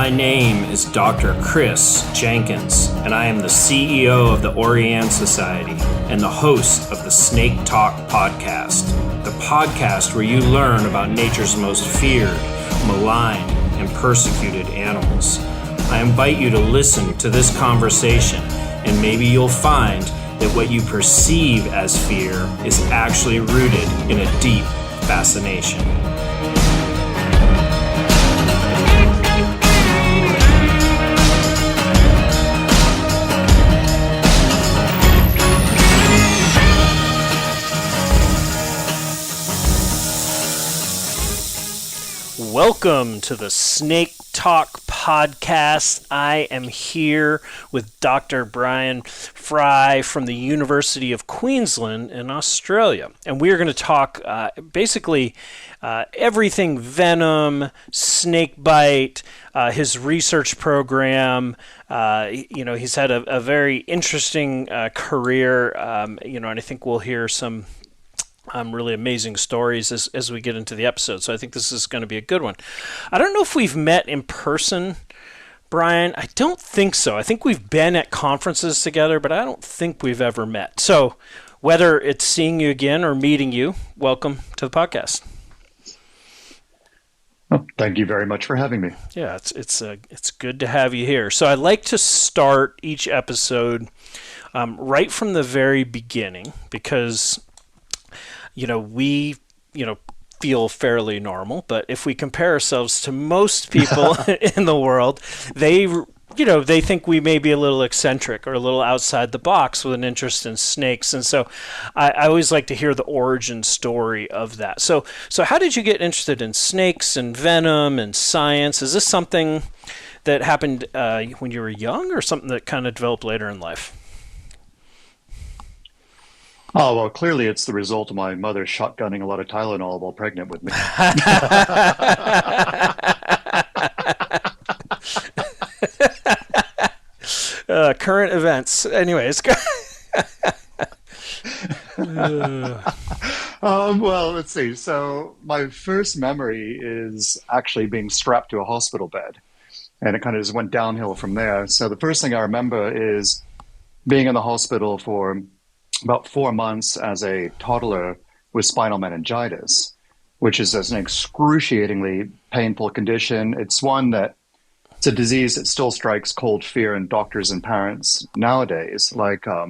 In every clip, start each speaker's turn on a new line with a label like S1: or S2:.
S1: My name is Dr. Chris Jenkins, and I am the CEO of the Orianne Society and the host of the Snake Talk podcast, the podcast where you learn about nature's most feared, maligned, and persecuted animals. I invite you to listen to this conversation, and maybe you'll find that what you perceive as fear is actually rooted in a deep fascination. Welcome to the Snake Talk podcast. I am here with Dr. Bryan Fry from the University of Queensland in Australia. And we are going to talk basically everything venom, snake bite, his research program. He's had a very interesting career, and I think we'll hear some really amazing stories as we get into the episode. So I think this is going to be a good one. I don't know if we've met in person, Bryan. I don't think so. I think we've been at conferences together, but I don't think we've ever met. So whether it's seeing you again or meeting you, welcome to the podcast.
S2: Well, thank you very much for having me.
S1: Yeah, it's good to have you here. So I like to start each episode right from the very beginning because we feel fairly normal, but if we compare ourselves to most people in the world, they think we may be a little eccentric or a little outside the box with an interest in snakes. And so I always like to hear the origin story of that. So how did you get interested in snakes and venom and science? Is this something that happened when you were young or something that kind of developed later in life?
S2: Oh, well, clearly it's the result of my mother shotgunning a lot of Tylenol while pregnant with me.
S1: Current events. Anyways.
S2: Well, let's see. So my first memory is actually being strapped to a hospital bed, and it kind of just went downhill from there. So the first thing I remember is being in the hospital for about 4 months as a toddler with spinal meningitis, which is an excruciatingly painful condition. It's a disease that still strikes cold fear in doctors and parents nowadays. Like a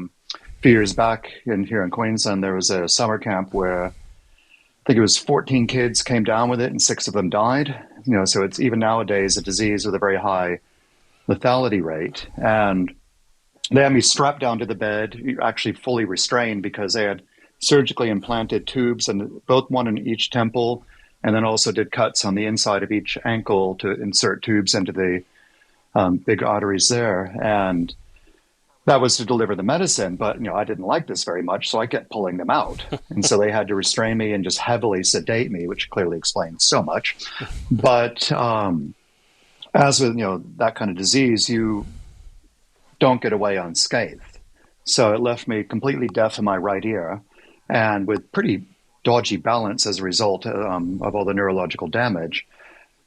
S2: few years back here in Queensland, there was a summer camp where I think it was 14 kids came down with it and 6 of them died. So it's even nowadays a disease with a very high lethality rate. And they had me strapped down to the bed, actually fully restrained because they had surgically implanted tubes, and both one in each temple, and then also did cuts on the inside of each ankle to insert tubes into the big arteries there. And that was to deliver the medicine, but I didn't like this very much, so I kept pulling them out. And so they had to restrain me and just heavily sedate me, which clearly explains so much. But as with that kind of disease, you don't get away unscathed. So it left me completely deaf in my right ear and with pretty dodgy balance as a result of all the neurological damage,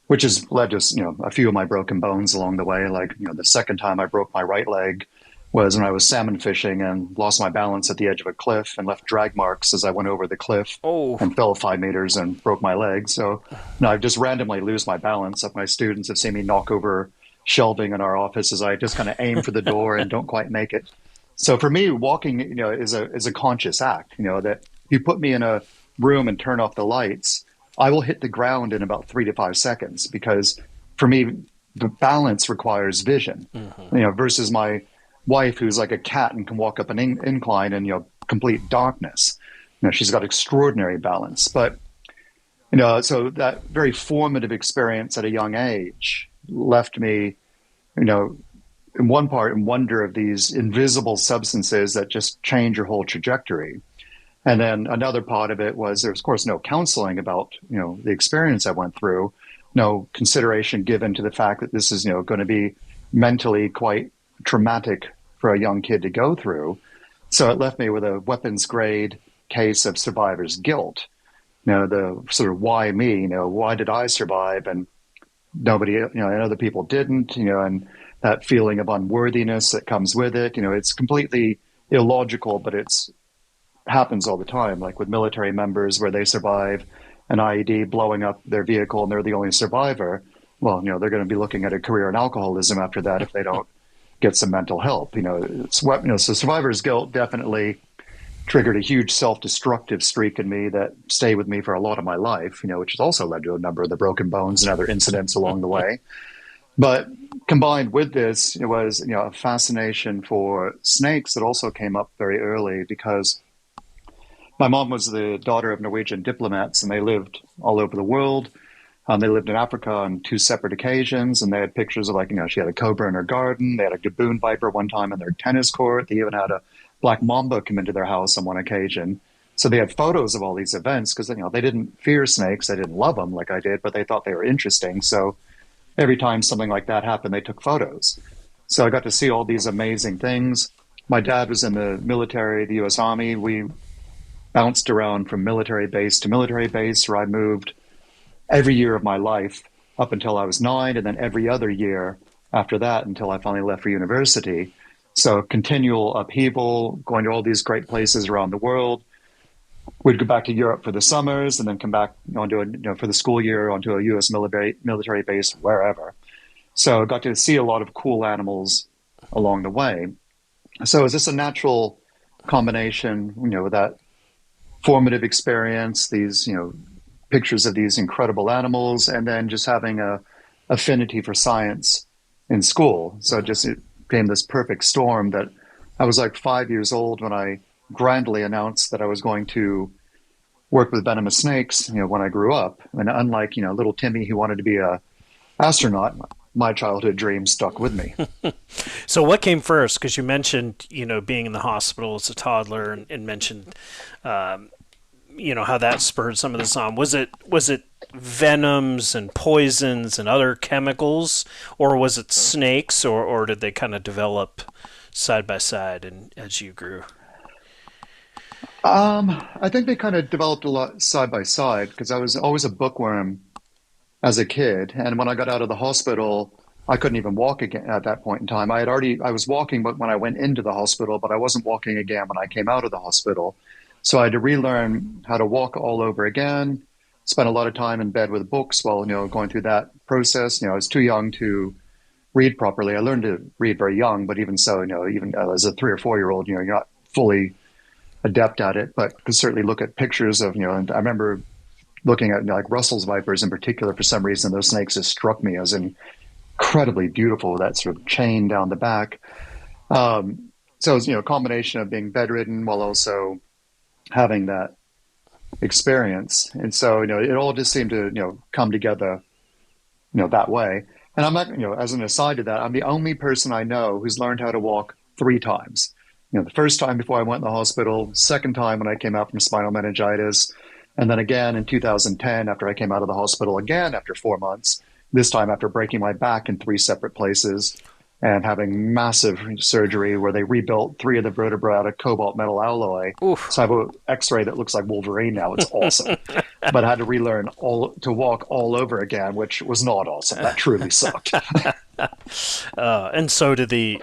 S2: which has led to a few of my broken bones along the way. Like the second time I broke my right leg was when I was salmon fishing and lost my balance at the edge of a cliff and left drag marks as I went over the cliff and fell 5 meters and broke my leg. So I just randomly lose my balance. My students have seen me knock over shelving in our office as I just kind of aim for the door and don't quite make it. So for me, walking, is a conscious act. That if you put me in a room and turn off the lights, I will hit the ground in about 3 to 5 seconds because for me, the balance requires vision. Versus my wife who's like a cat and can walk up an incline in complete darkness. She's got extraordinary balance. But so that very formative experience at a young age left me, in one part in wonder of these invisible substances that just change your whole trajectory. And then another part of it was there was, of course, no counseling about, the experience I went through, no consideration given to the fact that this is, going to be mentally quite traumatic for a young kid to go through. So it left me with a weapons grade case of survivor's guilt. The sort of why me, why did I survive? And nobody, and other people didn't, and that feeling of unworthiness that comes with it. It's completely illogical, but it's happens all the time, like with military members where they survive an IED blowing up their vehicle and they're the only survivor. Well, they're going to be looking at a career in alcoholism after that if they don't get some mental help. So survivor's guilt definitely triggered a huge self-destructive streak in me that stayed with me for a lot of my life, which has also led to a number of the broken bones and other incidents along the way. But combined with this, it was, a fascination for snakes that also came up very early because my mom was the daughter of Norwegian diplomats, and they lived all over the world. They lived in Africa on two separate occasions, and they had pictures of, like, she had a cobra in her garden. They had a gaboon viper one time in their tennis court. They even had a black mamba come into their house on one occasion. So they had photos of all these events because, they didn't fear snakes. They didn't love them like I did, but they thought they were interesting. So every time something like that happened, they took photos. So I got to see all these amazing things. My dad was in the military, the U.S. Army. We bounced around from military base to military base, where I moved every year of my life up until I was 9, and then every other year after that until I finally left for university. So continual upheaval, going to all these great places around the world. We'd go back to Europe for the summers and then come back for the school year onto a U.S. military base, wherever. So I got to see a lot of cool animals along the way. So is this a natural combination, with that formative experience, these, pictures of these incredible animals, and then just having a affinity for science in school. So it became this perfect storm that I was like 5 years old when I grandly announced that I was going to work with venomous snakes, when I grew up. And unlike, little Timmy who wanted to be a astronaut, my childhood dream stuck with me.
S1: So what came first? Because you mentioned, being in the hospital as a toddler, and mentioned, how that spurred some of this on. Was it venoms and poisons and other chemicals, or was it snakes, or did they kind of develop side by side and as you grew?
S2: I think they kind of developed a lot side by side because I was always a bookworm as a kid. And when I got out of the hospital, I couldn't even walk again at that point in time. I was walking but when I went into the hospital, but I wasn't walking again when I came out of the hospital. So I had to relearn how to walk all over again, spent a lot of time in bed with books while, going through that process. I was too young to read properly. I learned to read very young, but even so, even as a 3 or 4 year old, you're not fully adept at it, but could certainly look at pictures of, and I remember looking at, like, Russell's vipers in particular. For some reason, those snakes just struck me as incredibly beautiful, that sort of chain down the back. So it was, a combination of being bedridden while also having that experience. And so, it all just seemed to, come together, that way. And I'm not, as an aside to that, I'm the only person I know who's learned how to walk 3 times. The first time before I went in the hospital, second time when I came out from spinal meningitis, and then again in 2010 after I came out of the hospital again after 4 months, this time after breaking my back in 3 separate places and having massive surgery where they rebuilt 3 of the vertebrae out of cobalt metal alloy.
S1: Oof.
S2: So I have an X-ray that looks like Wolverine now. It's awesome. But I had to relearn to walk all over again, which was not awesome. That truly sucked.
S1: And so did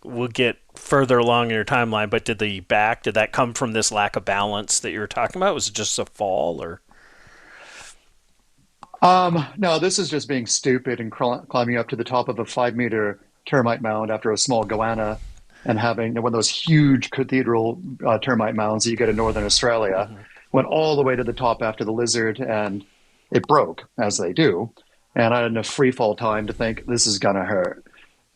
S1: we'll get further along in your timeline, but did that come from this lack of balance that you were talking about? Was it just a fall, or?
S2: No, this is just being stupid and climbing up to the top of a 5 meter termite mound after a small goanna and having one of those huge cathedral termite mounds that you get in northern Australia. Mm-hmm. Went all the way to the top after the lizard, and it broke, as they do. And I had enough free fall time to think this is going to hurt.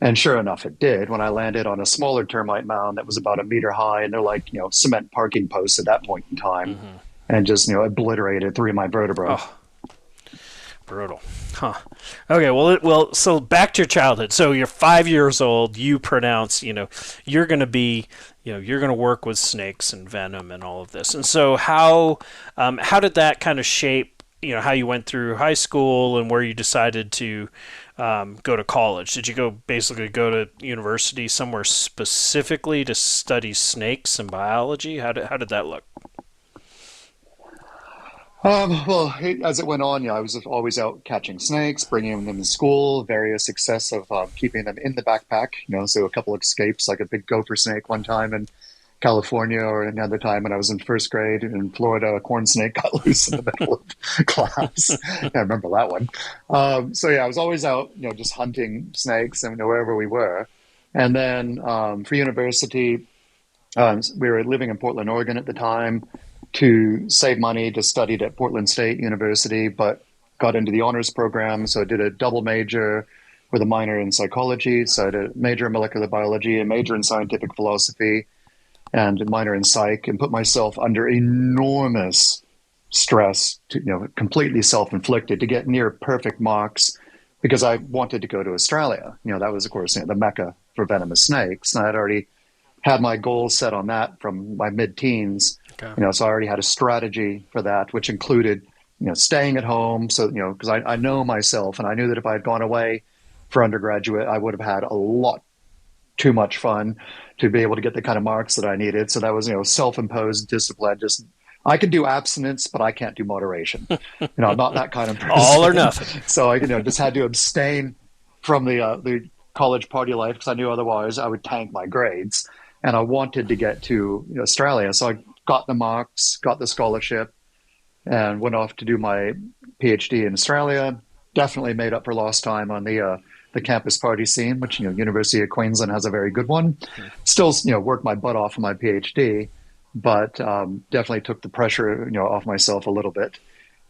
S2: And sure enough, it did when I landed on a smaller termite mound that was about a meter high, and they're like, cement parking posts at that point in time, mm-hmm. and just, obliterated 3 of my vertebrae.
S1: Oh, brutal. Huh. Okay, well, so back to your childhood. So you're 5 years old, you pronounce, you're going to be, you're going to work with snakes and venom and all of this. And so how did that kind of shape, how you went through high school and where you decided to go to college? Did you basically go to university somewhere specifically to study snakes and biology? How did that look?
S2: As it went on, I was always out catching snakes, bringing them to school, various success of keeping them in the backpack, so a couple of escapes, like a big gopher snake one time in California, or another time when I was in first grade in Florida, a corn snake got loose in the middle of class. I remember that one. I was always out, just hunting snakes and wherever we were. And then for university, we were living in Portland, Oregon at the time. To save money, just studied at Portland State University, but got into the honors program. So I did a double major with a minor in psychology. So I did a major in molecular biology, a major in scientific philosophy, and a minor in psych, and put myself under enormous stress, completely self-inflicted, to get near perfect marks because I wanted to go to Australia. That was, of course, the mecca for venomous snakes. And I had already had my goals set on that from my mid-teens.
S1: Okay.
S2: So I already had a strategy for that, which included, staying at home. So, because I know myself, and I knew that if I had gone away for undergraduate, I would have had a lot too much fun to be able to get the kind of marks that I needed. So that was, self-imposed discipline. Just, I can do abstinence, but I can't do moderation. I'm not that kind of person.
S1: All or nothing.
S2: So I, just had to abstain from the college party life because I knew otherwise I would tank my grades. And I wanted to get to Australia. So I got the marks, got the scholarship, and went off to do my PhD in Australia. Definitely made up for lost time on the campus party scene, which University of Queensland has a very good one. Still, worked my butt off on my PhD, but definitely took the pressure off myself a little bit.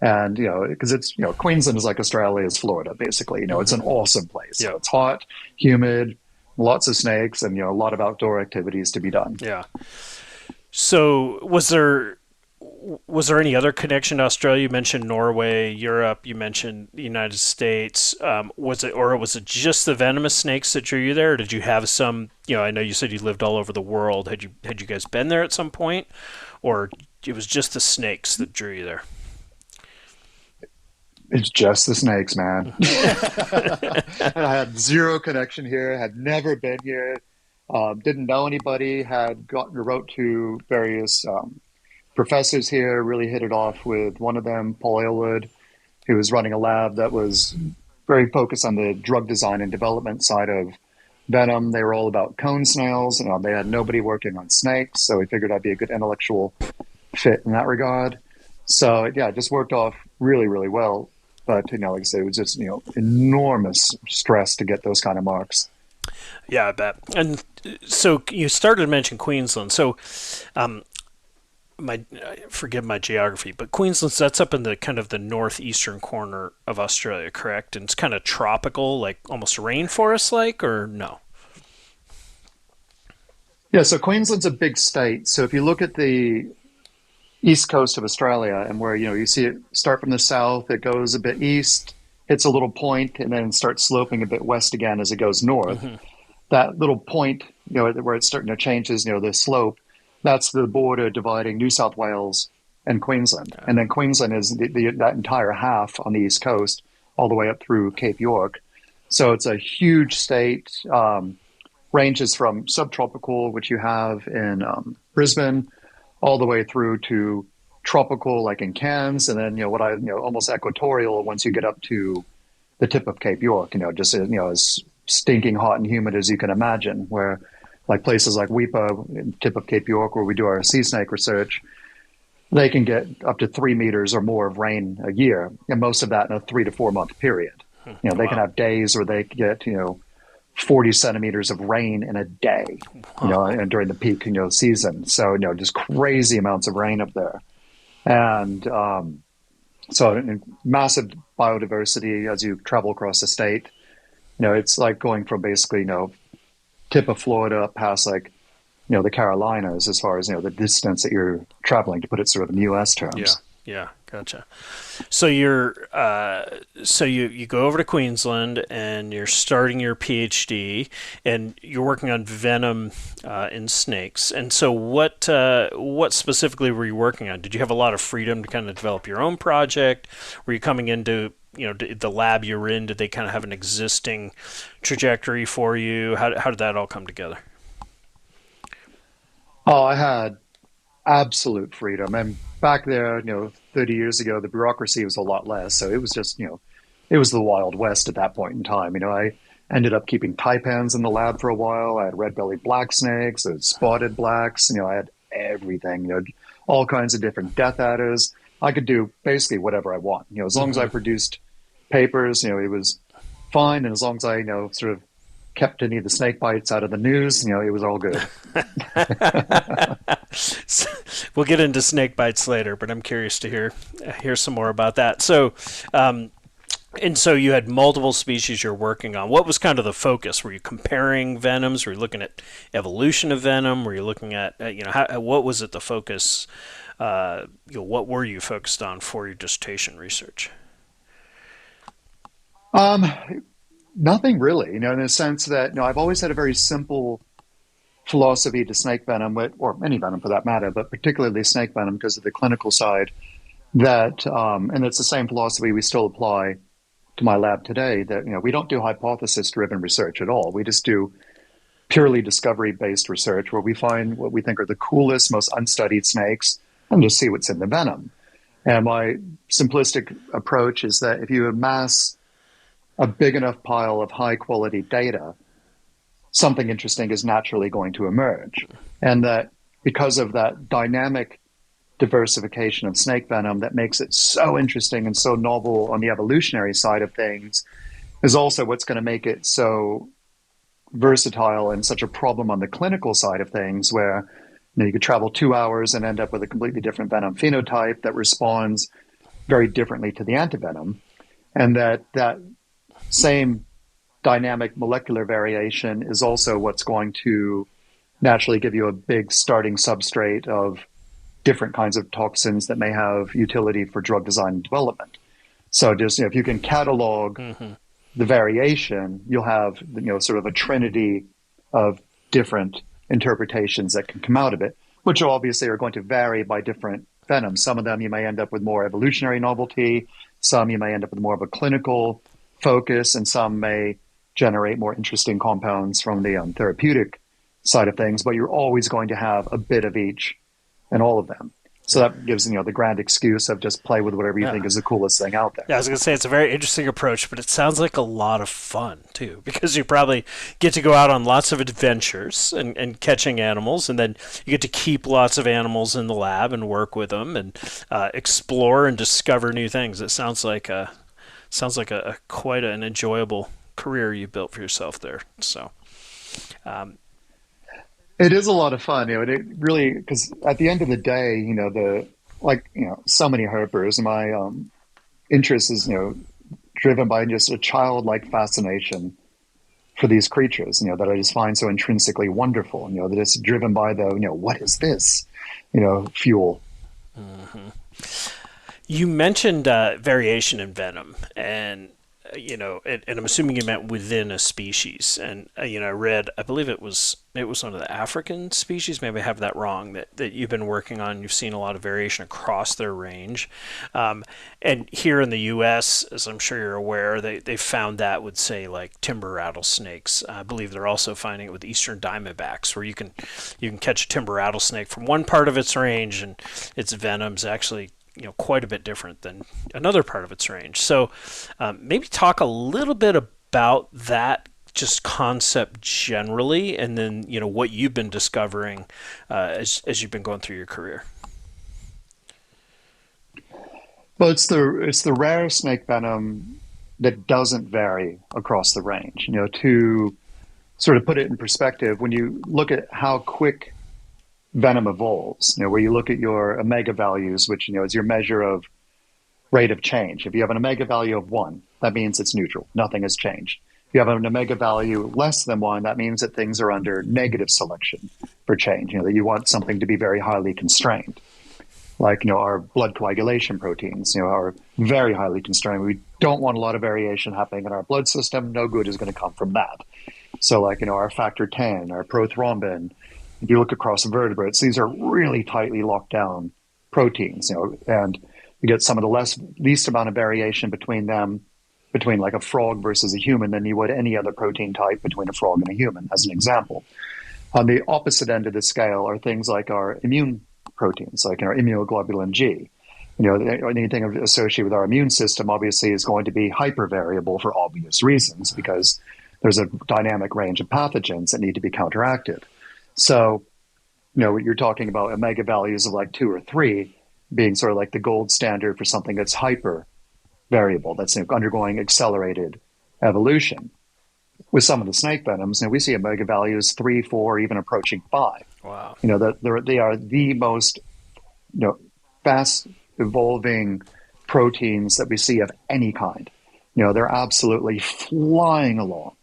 S2: And because it's Queensland is like Australia's Florida, basically. It's an awesome place.
S1: Yeah.
S2: It's hot, humid, lots of snakes, and a lot of outdoor activities to be done.
S1: Yeah. So was there any other connection to Australia? You mentioned Norway, Europe. You mentioned the United States. Was it just the venomous snakes that drew you there? Or did you have some? I know you said you lived all over the world. Had you guys been there at some point, or it was just the snakes that drew you there?
S2: It's just the snakes, man. And I had zero connection here. Had never been here. Didn't know anybody. Wrote to various professors here, really hit it off with one of them, Paul Aylward, who was running a lab that was very focused on the drug design and development side of venom. They were all about cone snails, and they had nobody working on snakes, so we figured I'd be a good intellectual fit in that regard. So yeah, it just worked off really, really well. But like I said, it was just enormous stress to get those kind of marks.
S1: Yeah, I bet. And so you started to mention Queensland. So forgive my geography, but Queensland's that's up in the kind of the northeastern corner of Australia, correct? And it's kind of tropical, like almost rainforest like, or no?
S2: Yeah, so Queensland's a big state. So if you look at the east coast of Australia, and where you see it start from the south, it goes a bit east, hits a little point, and then starts sloping a bit west again as it goes north.
S1: Mm-hmm.
S2: That little point, where it's starting to changes, the slope, that's the border dividing New South Wales and Queensland.
S1: Okay.
S2: And then Queensland is that entire half on the east coast, all the way up through Cape York. So it's a huge state. Ranges from subtropical, which you have in Brisbane, all the way through to tropical, like in Cairns, and then almost equatorial once you get up to the tip of Cape York. Just as stinking hot and humid as you can imagine. Where like places like Weipa, tip of Cape York, where we do our sea snake research, they can get up to 3 meters or more of rain a year, and most of that in a 3 to 4 month period. They can have days where they get 40 centimeters of rain in a day, and during the peak, season. So, just crazy amounts of rain up there. And so massive biodiversity as you travel across the state. It's like going from basically, tip of Florida past like, the Carolinas as far as, the distance that you're traveling, to put it sort of in U.S. terms.
S1: Yeah, gotcha. So you go over to Queensland and you're starting your PhD and you're working on venom in snakes. And so what specifically were you working on? Did you have a lot of freedom to kind of develop your own project? Were you coming into the lab you're in? Did they kind of have an existing trajectory for you? How did that all come together?
S2: Oh, I had absolute freedom. And back there, 30 years ago, the bureaucracy was a lot less. So it was just, it was the Wild West at that point in time. I ended up keeping taipans in the lab for a while. I had red-bellied black snakes, I had spotted blacks. I had everything, all kinds of different death adders. I could do basically whatever I want. As long as I produced papers, it was fine. And as long as I, sort of kept any of the snake bites out of the news, it was all good.
S1: We'll get into snake bites later, but I'm curious to hear some more about that. And so you had multiple species you're working on. What was kind of the focus? Were you comparing venoms? Were you looking at evolution of venom? Were you looking at, what was it the focus? What were you focused on for your dissertation research?
S2: Um, Nothing really, in the sense that, I've always had a very simple philosophy to snake venom, or any venom for that matter, but particularly snake venom because of the clinical side and it's the same philosophy we still apply to my lab today, that, we don't do hypothesis-driven research at all. We just do purely discovery-based research where we find what we think are the coolest, most unstudied snakes and just see what's in the venom. And my simplistic approach is that if you amass a big enough pile of high-quality data, something interesting is naturally going to emerge. And that because of that dynamic diversification of snake venom that makes it so interesting and so novel on the evolutionary side of things is also what's going to make it so versatile and such a problem on the clinical side of things, where you could travel 2 hours and end up with a completely different venom phenotype that responds very differently to the antivenom. And that same dynamic molecular variation is also what's going to naturally give you a big starting substrate of different kinds of toxins that may have utility for drug design and development. So just, if you can catalog the variation, you'll have, sort of a trinity of different interpretations that can come out of it, which obviously are going to vary by different venoms. Some of them you may end up with more evolutionary novelty, some you may end up with more of a clinical focus, and some may generate more interesting compounds from the therapeutic side of things, but you're always going to have a bit of each in all of them. So that gives, the grand excuse of just play with whatever you think is the coolest thing out there.
S1: Yeah, I was going to say it's a very interesting approach, but it sounds like a lot of fun, too, because you probably get to go out on lots of adventures and catching animals, and then you get to keep lots of animals in the lab and work with them and explore and discover new things. It sounds like a quite an enjoyable career you built for yourself there. So,
S2: it is a lot of fun, it really, because at the end of the day, so many herpers, my interest is, driven by just a childlike fascination for these creatures, that I just find so intrinsically wonderful, that it's driven by the, what is this, fuel.
S1: Mm-hmm. You mentioned variation in venom, and and I'm assuming you meant within a species. And I read, I believe it was one of the African species. Maybe I have that wrong. That you've been working on. You've seen a lot of variation across their range. And here in the U.S., as I'm sure you're aware, they found that with, say, like timber rattlesnakes. I believe they're also finding it with eastern diamondbacks, where you can catch a timber rattlesnake from one part of its range, and its venom's actually quite a bit different than another part of its range. So maybe talk a little bit about that just concept generally, and then what you've been discovering as you've been going through your career.
S2: Well, it's the rare snake venom that doesn't vary across the range. To sort of put it in perspective, when you look at how quick venom evolves, where you look at your omega values, which, is your measure of rate of change. If you have an omega value of 1, that means it's neutral. Nothing has changed. If you have an omega value less than 1, that means that things are under negative selection for change, that you want something to be very highly constrained. Like, our blood coagulation proteins, are very highly constrained. We don't want a lot of variation happening in our blood system. No good is going to come from that. So like, our factor 10, our prothrombin, if you look across vertebrates, these are really tightly locked down proteins, and you get some of the least amount of variation between them, between like a frog versus a human, than you would any other protein type between a frog and a human, as an example. On the opposite end of the scale are things like our immune proteins, like our immunoglobulin G. Anything associated with our immune system obviously is going to be hypervariable for obvious reasons because there's a dynamic range of pathogens that need to be counteracted. So, you're talking about omega values of like 2 or 3 being sort of like the gold standard for something that's hyper variable, that's undergoing accelerated evolution. With some of the snake venoms, we see omega values 3, 4, even approaching 5.
S1: Wow.
S2: They are the most fast evolving proteins that we see of any kind. They're absolutely flying along,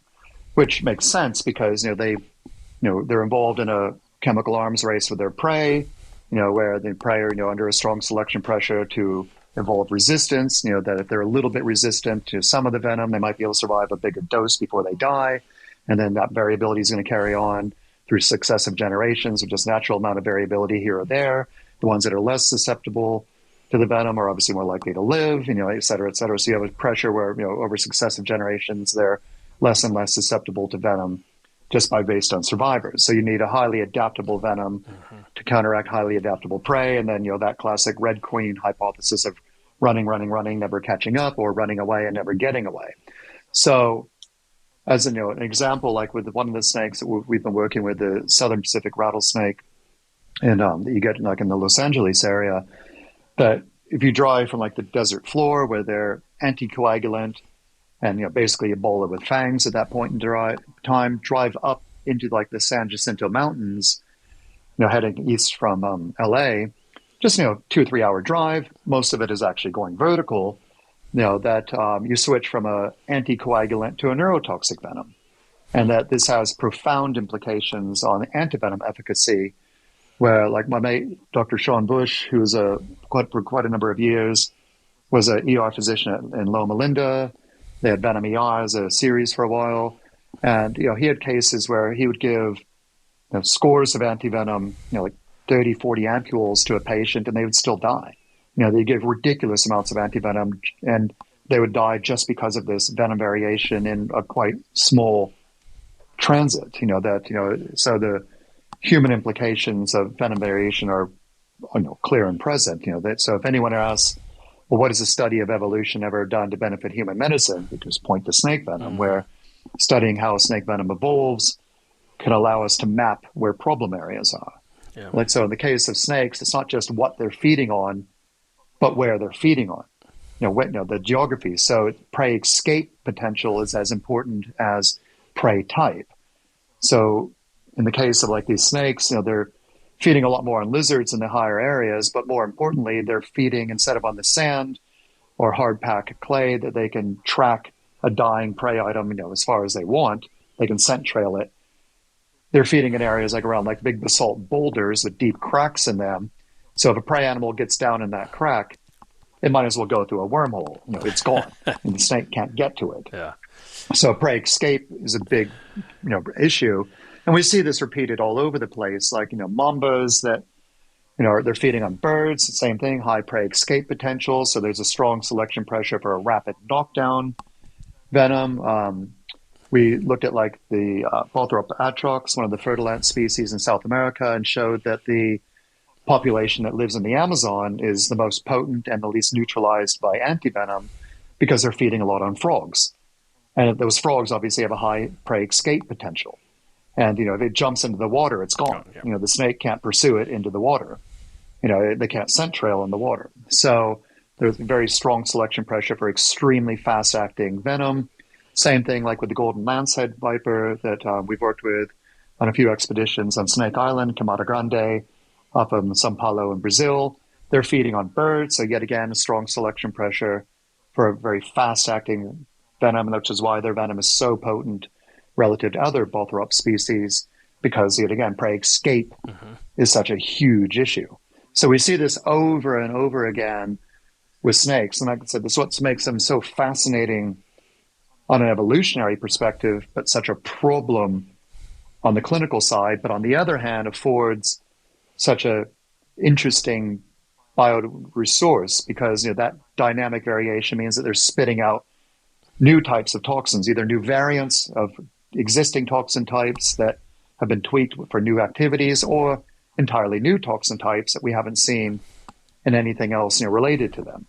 S2: which makes sense because they're involved in a chemical arms race with their prey, where the prey are under a strong selection pressure to evolve resistance, that if they're a little bit resistant to some of the venom, they might be able to survive a bigger dose before they die. And then that variability is going to carry on through successive generations with just natural amount of variability here or there. The ones that are less susceptible to the venom are obviously more likely to live, et cetera, et cetera. So you have a pressure where, over successive generations, they're less and less susceptible to venom just based on survivors. So you need a highly adaptable venom to counteract highly adaptable prey. And then, that classic Red Queen hypothesis of running, never catching up, or running away and never getting away. So as an example, like with one of the snakes that we've been working with, the Southern Pacific rattlesnake, and that you get like in the Los Angeles area, that if you drive from like the desert floor where they're anticoagulant and basically Ebola with fangs at that point in time, drive up into like the San Jacinto Mountains, heading east from LA, just 2 or 3 hour drive. Most of it is actually going vertical. That you switch from a anticoagulant to a neurotoxic venom, and that this has profound implications on antivenom efficacy. Where, like my mate, Dr. Sean Bush, who was for quite a number of years, was an ER physician in Loma Linda. They had Venom ER as a series for a while. And, he had cases where he would give scores of antivenom, like 30, 40 ampules to a patient, and they would still die. They give ridiculous amounts of antivenom, and they would die just because of this venom variation in a quite small transit. So the human implications of venom variation are clear and present. So if anyone asks, well, what has the study of evolution ever done to benefit human medicine? We just point to snake venom, where studying how snake venom evolves can allow us to map where problem areas are.
S1: Yeah.
S2: Like, so in the case of snakes, it's not just what they're feeding on, but where they're feeding on. The geography. So prey escape potential is as important as prey type. So in the case of like these snakes, they're feeding a lot more on lizards in the higher areas, but more importantly, they're feeding instead of on the sand or hard packed clay that they can track a dying prey item, as far as they want. They can scent trail it. They're feeding in areas like around like big basalt boulders with deep cracks in them. So if a prey animal gets down in that crack, it might as well go through a wormhole. It's gone, and the snake can't get to it.
S1: Yeah.
S2: So prey escape is a big, issue. And we see this repeated all over the place, like, mambas that, they're feeding on birds, the same thing, high prey escape potential. So there's a strong selection pressure for a rapid knockdown venom. We looked at like the Bothrop atrox, one of the fertilized species in South America, and showed that the population that lives in the Amazon is the most potent and the least neutralized by antivenom because they're feeding a lot on frogs. And those frogs obviously have a high prey escape potential. And, if it jumps into the water, it's gone.
S1: Oh, yeah.
S2: The snake can't pursue it into the water. They can't scent trail in the water. So there's very strong selection pressure for extremely fast-acting venom. Same thing like with the golden lancehead viper that we've worked with on a few expeditions on Snake Island, Camada Grande, off of São Paulo in Brazil. They're feeding on birds. So yet again, a strong selection pressure for a very fast-acting venom, which is why their venom is so potent relative to other Bothrop species, because, yet again, prey escape is such a huge issue. So we see this over and over again with snakes. And like I said, this is what makes them so fascinating on an evolutionary perspective, but such a problem on the clinical side. But on the other hand, affords such a interesting bioresource because that dynamic variation means that they're spitting out new types of toxins, either new variants of existing toxin types that have been tweaked for new activities, or entirely new toxin types that we haven't seen in anything else, related to them.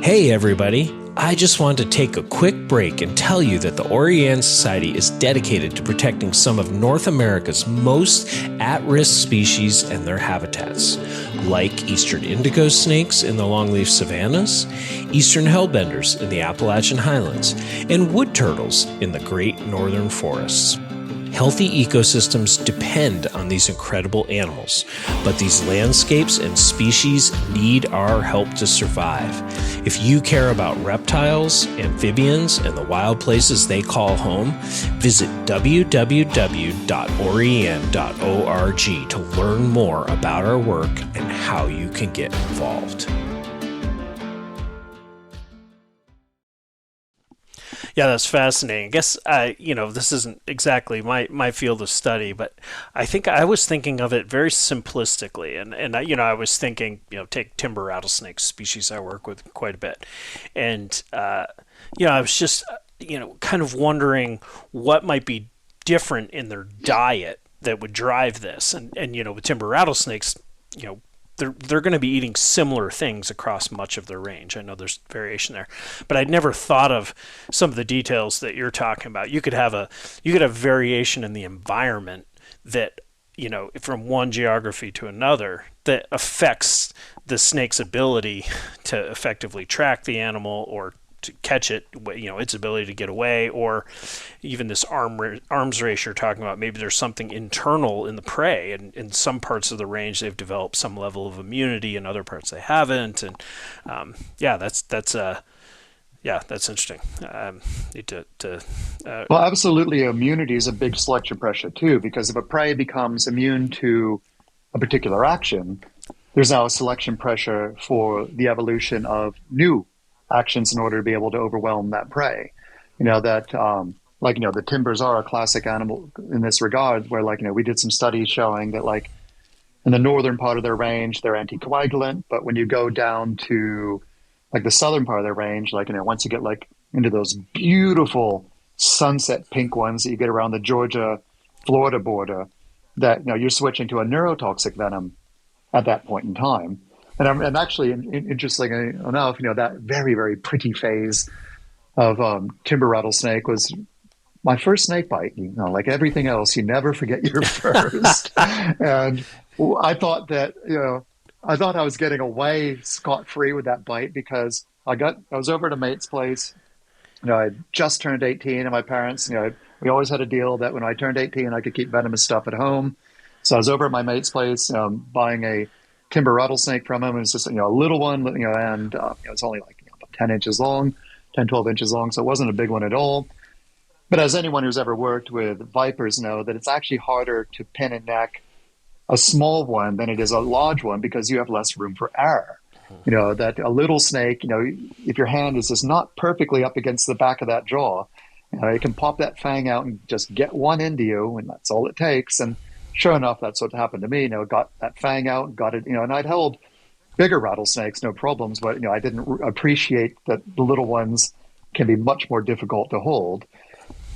S3: Hey everybody, I just wanted to take a quick break and tell you that the Orianne Society is dedicated to protecting some of North America's most at-risk species and their habitats, like eastern indigo snakes in the longleaf savannas, eastern hellbenders in the Appalachian highlands, and wood turtles in the great northern forests. Healthy ecosystems depend on these incredible animals, but these landscapes and species need our help to survive. If you care about reptiles, amphibians, and the wild places they call home, visit www.orianne.org to learn more about our work and how you can get involved.
S1: Yeah, that's fascinating. I guess this isn't exactly my field of study, but I think I was thinking of it very simplistically, and I was thinking, take timber rattlesnake species I work with quite a bit, and I was just kind of wondering what might be different in their diet that would drive this, and with timber rattlesnakes, they're going to be eating similar things across much of their range. I know there's variation there, but I'd never thought of some of the details that you're talking about. You could have variation in the environment that, from one geography to another that affects the snake's ability to effectively track the animal or to catch it, its ability to get away, or even this arms race you're talking about. Maybe there's something internal in the prey, and in some parts of the range they've developed some level of immunity, in other parts they haven't. And that's interesting.
S2: Well, absolutely, immunity is a big selection pressure too, because if a prey becomes immune to a particular action, there's now a selection pressure for the evolution of new actions in order to be able to overwhelm that prey. The timbers are a classic animal in this regard, where we did some studies showing that in the northern part of their range, they're anticoagulant, but when you go down to the southern part of their range, once you get into those beautiful sunset pink ones that you get around the Georgia-Florida border, that you're switching to a neurotoxic venom at that point in time. And actually, interestingly enough, that very, very pretty phase of timber rattlesnake was my first snake bite. Like everything else, you never forget your first. And I thought that, I thought I was getting away scot-free with that bite, because I was over at a mate's place. I had just turned 18, and my parents, we always had a deal that when I turned 18, I could keep venomous stuff at home. So I was over at my mate's place, buying a timber rattlesnake from him. It was just, a little one, and it's only 10 inches long, 10, 12 inches long. So it wasn't a big one at all. But as anyone who's ever worked with vipers know, that it's actually harder to pin and neck a small one than it is a large one, because you have less room for error. That a little snake, if your hand is just not perfectly up against the back of that jaw, it can pop that fang out and just get one into you, and that's all it takes. And sure enough, that's what happened to me. Got that fang out, got it, and I'd held bigger rattlesnakes, no problems, but, I didn't appreciate that the little ones can be much more difficult to hold.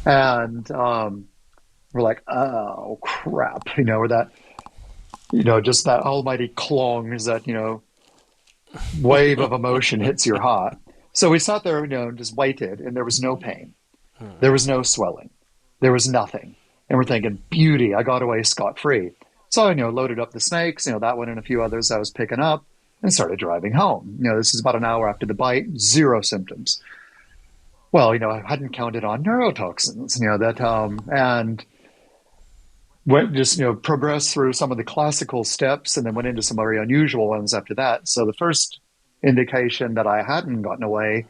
S2: And we're like, oh, crap, or that, just that almighty clong is that, wave of emotion hits your heart. So we sat there, just waited, and there was no pain. There was no swelling. There was nothing. And we're thinking, beauty, I got away scot-free. So I, loaded up the snakes, that one and a few others I was picking up, and started driving home. This is about an hour after the bite, zero symptoms. Well, I hadn't counted on neurotoxins, and went just, progressed through some of the classical steps, and then went into some very unusual ones after that. So the first indication that I hadn't gotten away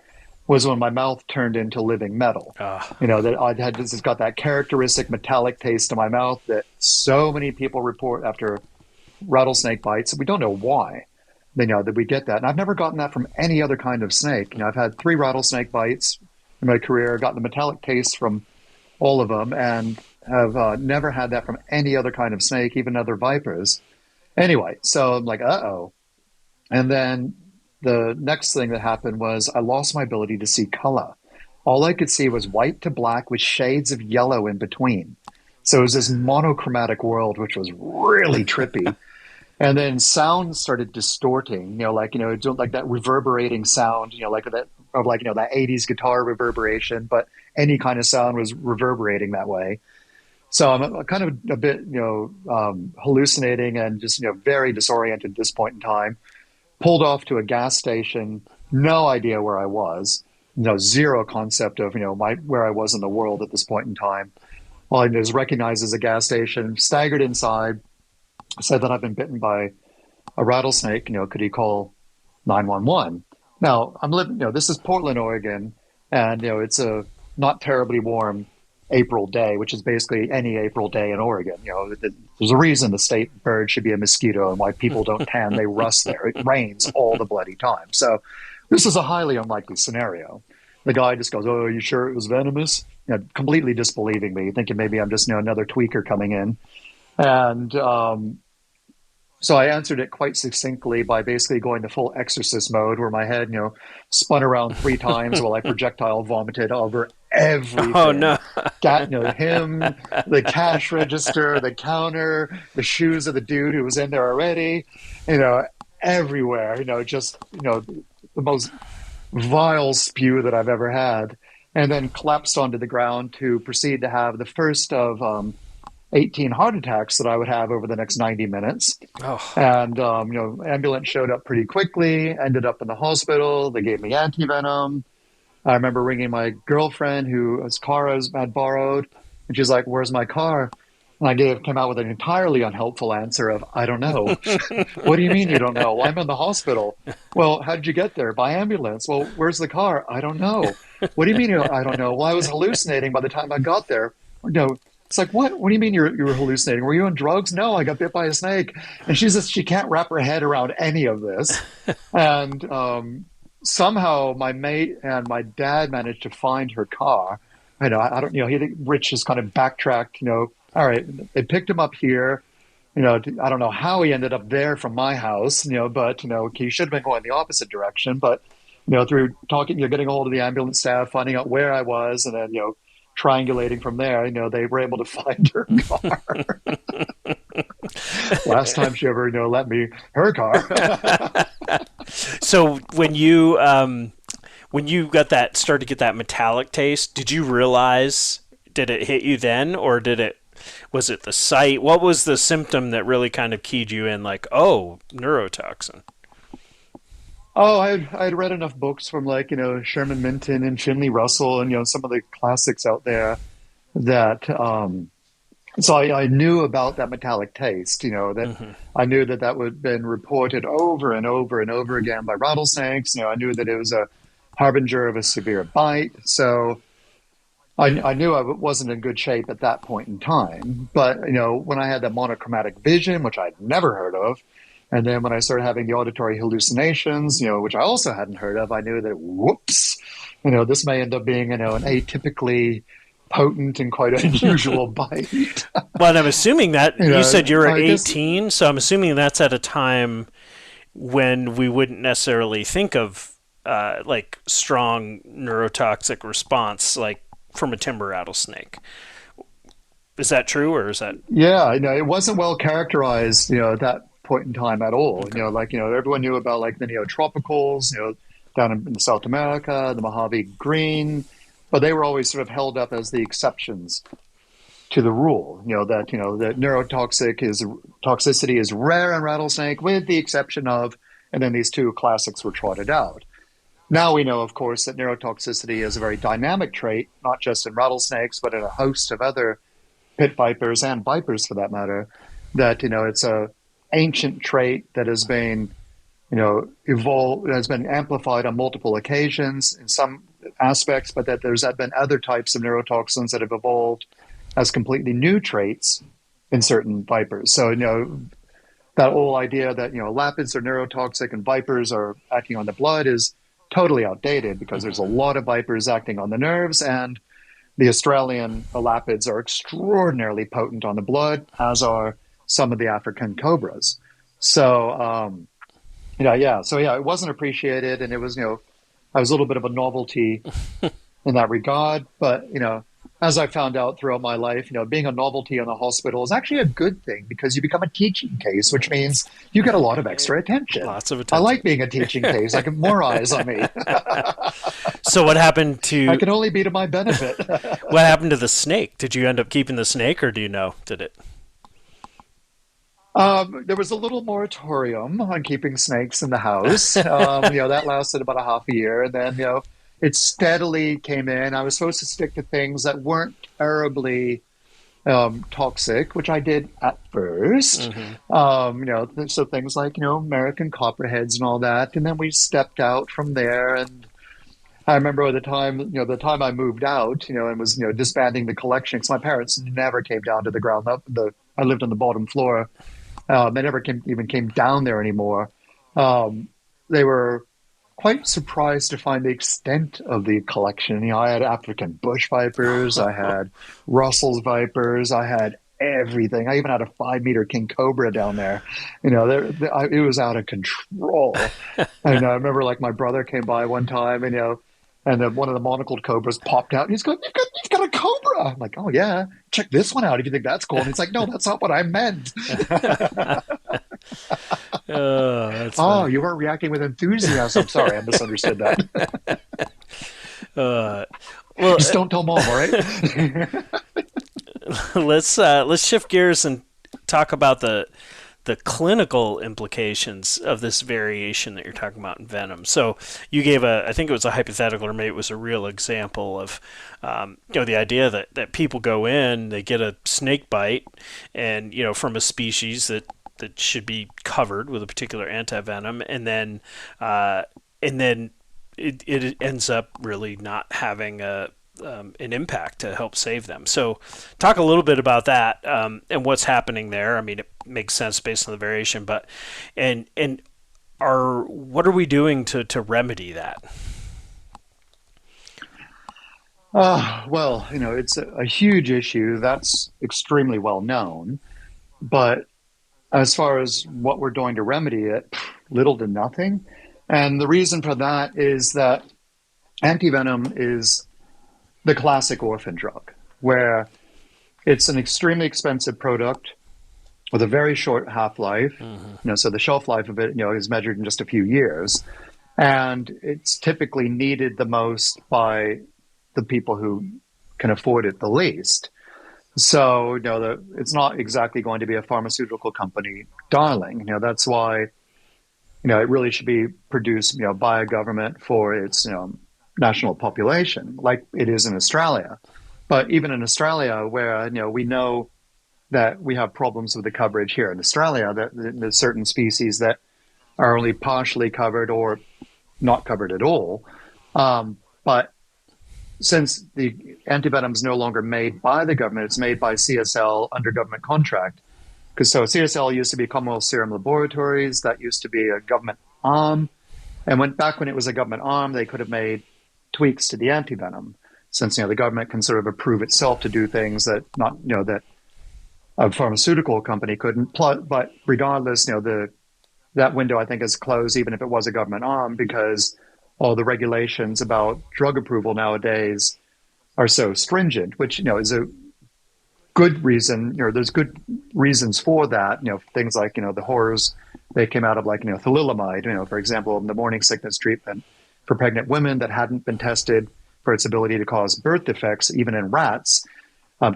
S2: was when my mouth turned into living metal. That I'd had just got that characteristic metallic taste in my mouth that so many people report after rattlesnake bites. We don't know why. That we get that. And I've never gotten that from any other kind of snake. I've had 3 rattlesnake bites in my career, gotten the metallic taste from all of them, and have never had that from any other kind of snake, even other vipers. Anyway, so I'm like, uh-oh. And then the next thing that happened was I lost my ability to see color. All I could see was white to black with shades of yellow in between. So it was this monochromatic world, which was really trippy. And then sound started distorting, like that reverberating sound, like that of like, that 80s guitar reverberation, but any kind of sound was reverberating that way. So I'm kind of a bit, hallucinating and just, very disoriented at this point in time. Pulled off to a gas station, no idea where I was, zero concept of, where I was in the world at this point in time. All I did is recognize as a gas station, staggered inside, said that I've been bitten by a rattlesnake. Could he call 911? Now I'm living. This is Portland, Oregon, and it's a not terribly warm April day, which is basically any April day in Oregon. There's a reason the state bird should be a mosquito and why people don't tan, they rust there. It rains all the bloody time. So this is a highly unlikely scenario. The guy just goes, "Oh, are you sure it was venomous?" Completely disbelieving me, thinking maybe I'm just another tweaker coming in. And so I answered it quite succinctly by basically going to full exorcist mode, where my head, spun around 3 times while I projectile vomited over everything.
S1: Oh no!
S2: Him, the cash register, the counter, the shoes of the dude who was in there already, everywhere. The most vile spew that I've ever had, and then collapsed onto the ground to proceed to have the first of 18 heart attacks that I would have over the next 90 minutes.
S1: Oh.
S2: And, ambulance showed up pretty quickly, ended up in the hospital. They gave me anti-venom. I remember ringing my girlfriend whose car I had borrowed, and she's like, "Where's my car?" And I came out with an entirely unhelpful answer of, "I don't know." "What do you mean you don't know?" "Well, I'm in the hospital." "Well, how did you get there?" "By ambulance." "Well, where's the car?" "I don't know." "What do you mean I don't know?" "Well, I was hallucinating by the time I got there." It's like, what? What do you mean you were hallucinating? Were you on drugs? "No, I got bit by a snake." And she can't wrap her head around any of this. And somehow my mate and my dad managed to find her car. I don't, Rich has kind of backtracked, all right, they picked him up here. I don't know how he ended up there from my house, but, he should have been going the opposite direction. But, through talking, getting a hold of the ambulance staff, finding out where I was, and then, triangulating from there, they were able to find her car. Last time she ever, let me her car.
S1: So when you started to get that metallic taste, did you realize? Did it hit you then, or was it the sight? What was the symptom that really kind of keyed you in? Like, oh, neurotoxin.
S2: Oh, I'd read enough books from Sherman Minton and Finley Russell and some of the classics out there that so I knew about that metallic taste. That I knew that would have been reported over and over and over again by rattlesnakes. I knew that it was a harbinger of a severe bite. So I knew I wasn't in good shape at that point in time. But when I had that monochromatic vision, which I'd never heard of. And then when I started having the auditory hallucinations, which I also hadn't heard of, I knew that, whoops, this may end up being, an atypically potent and quite unusual bite.
S1: Well, and I'm assuming that you said you were 18, so I'm assuming that's at a time when we wouldn't necessarily think of strong neurotoxic response, like from a timber rattlesnake. Is that true, or is that?
S2: Yeah, it wasn't well characterized, at that point in time at all.
S1: Okay.
S2: Everyone knew about the neotropicals, down in South America, the Mojave green, but they were always sort of held up as the exceptions to the rule. That toxicity is rare in rattlesnake, with the exception of, and then these two classics were trotted out. Now we know, of course, that neurotoxicity is a very dynamic trait, not just in rattlesnakes, but in a host of other pit vipers and vipers, for that matter. That it's a ancient trait that has been, evolved, has been amplified on multiple occasions in some aspects, but that there's been other types of neurotoxins that have evolved as completely new traits in certain vipers. So, that whole idea that, lapids are neurotoxic and vipers are acting on the blood is totally outdated, because there's a lot of vipers acting on the nerves, and the Australian lapids are extraordinarily potent on the blood, as are some of the African cobras. So, it wasn't appreciated, and it was, I was a little bit of a novelty in that regard. But, as I found out throughout my life, being a novelty in the hospital is actually a good thing because you become a teaching case, which means you get a lot of extra attention.
S1: Lots of
S2: I
S1: attention.
S2: like being a teaching case. I get more eyes on me.
S1: So what happened
S2: I
S1: to
S2: can only be to my benefit.
S1: the snake? Did you end up keeping the snake, or do you know? Did it?
S2: There was a little moratorium on keeping snakes in the house. That lasted about a half a year, and then it steadily came in. I was supposed to stick to things that weren't terribly toxic, which I did at first.
S1: Mm-hmm.
S2: So things like American copperheads and all that, and then we stepped out from there. And I remember the time I moved out, and was disbanding the collection because my parents never came down to the ground. I lived on the bottom floor. They never even came down there anymore. They were quite surprised to find the extent of the collection. I had African bush vipers, I had Russell's vipers, I had everything. I even had a 5 meter king cobra down there. It was out of control. And I remember, like, my brother came by one time, and then one of the monocled cobras popped out, and he's going, "You've got a cobra!" I'm like, "Oh yeah, check this one out if you think that's cool." And he's like, "No, that's not what I meant."
S1: That's
S2: Oh,
S1: funny.
S2: you weren't reacting with enthusiasm. Sorry, I misunderstood that.
S1: Uh, well,
S2: Just don't tell mom, all right?
S1: let's shift gears and talk about the clinical implications of this variation that you're talking about in venom. So you gave I think it was a hypothetical, or maybe it was a real example of, the idea that people go in, they get a snake bite, and from a species that should be covered with a particular antivenom, and then it ends up really not having an impact to help save them. So, talk a little bit about that, and what's happening there. I mean, it makes sense based on the variation, but and what are we doing to remedy that?
S2: Well, it's a huge issue that's extremely well known, but as far as what we're doing to remedy it, little to nothing. And the reason for that is that antivenom is the classic orphan drug, where it's an extremely expensive product with a very short half-life.
S1: Mm-hmm.
S2: So the shelf life of it, is measured in just a few years, and it's typically needed the most by the people who can afford it the least. So, it's not exactly going to be a pharmaceutical company darling. That's why, it really should be produced, by a government for its, national population, like it is in Australia. But even in Australia, where, we know that we have problems with the coverage here in Australia, that there's certain species that are only partially covered or not covered at all. But since the antivenom is no longer made by the government, it's made by CSL under government contract. Because so CSL used to be Commonwealth Serum Laboratories, that used to be a government arm. And back when it was a government arm, they could have made tweaks to the antivenom, since the government can sort of approve itself to do things that that a pharmaceutical company couldn't. But regardless, that window, I think, is closed, even if it was a government arm, because all the regulations about drug approval nowadays are so stringent, which is a good reason. There's good reasons for that. Things like the horrors they came out of, like thalidomide. For example, the morning sickness treatment for pregnant women that hadn't been tested for its ability to cause birth defects, even in rats.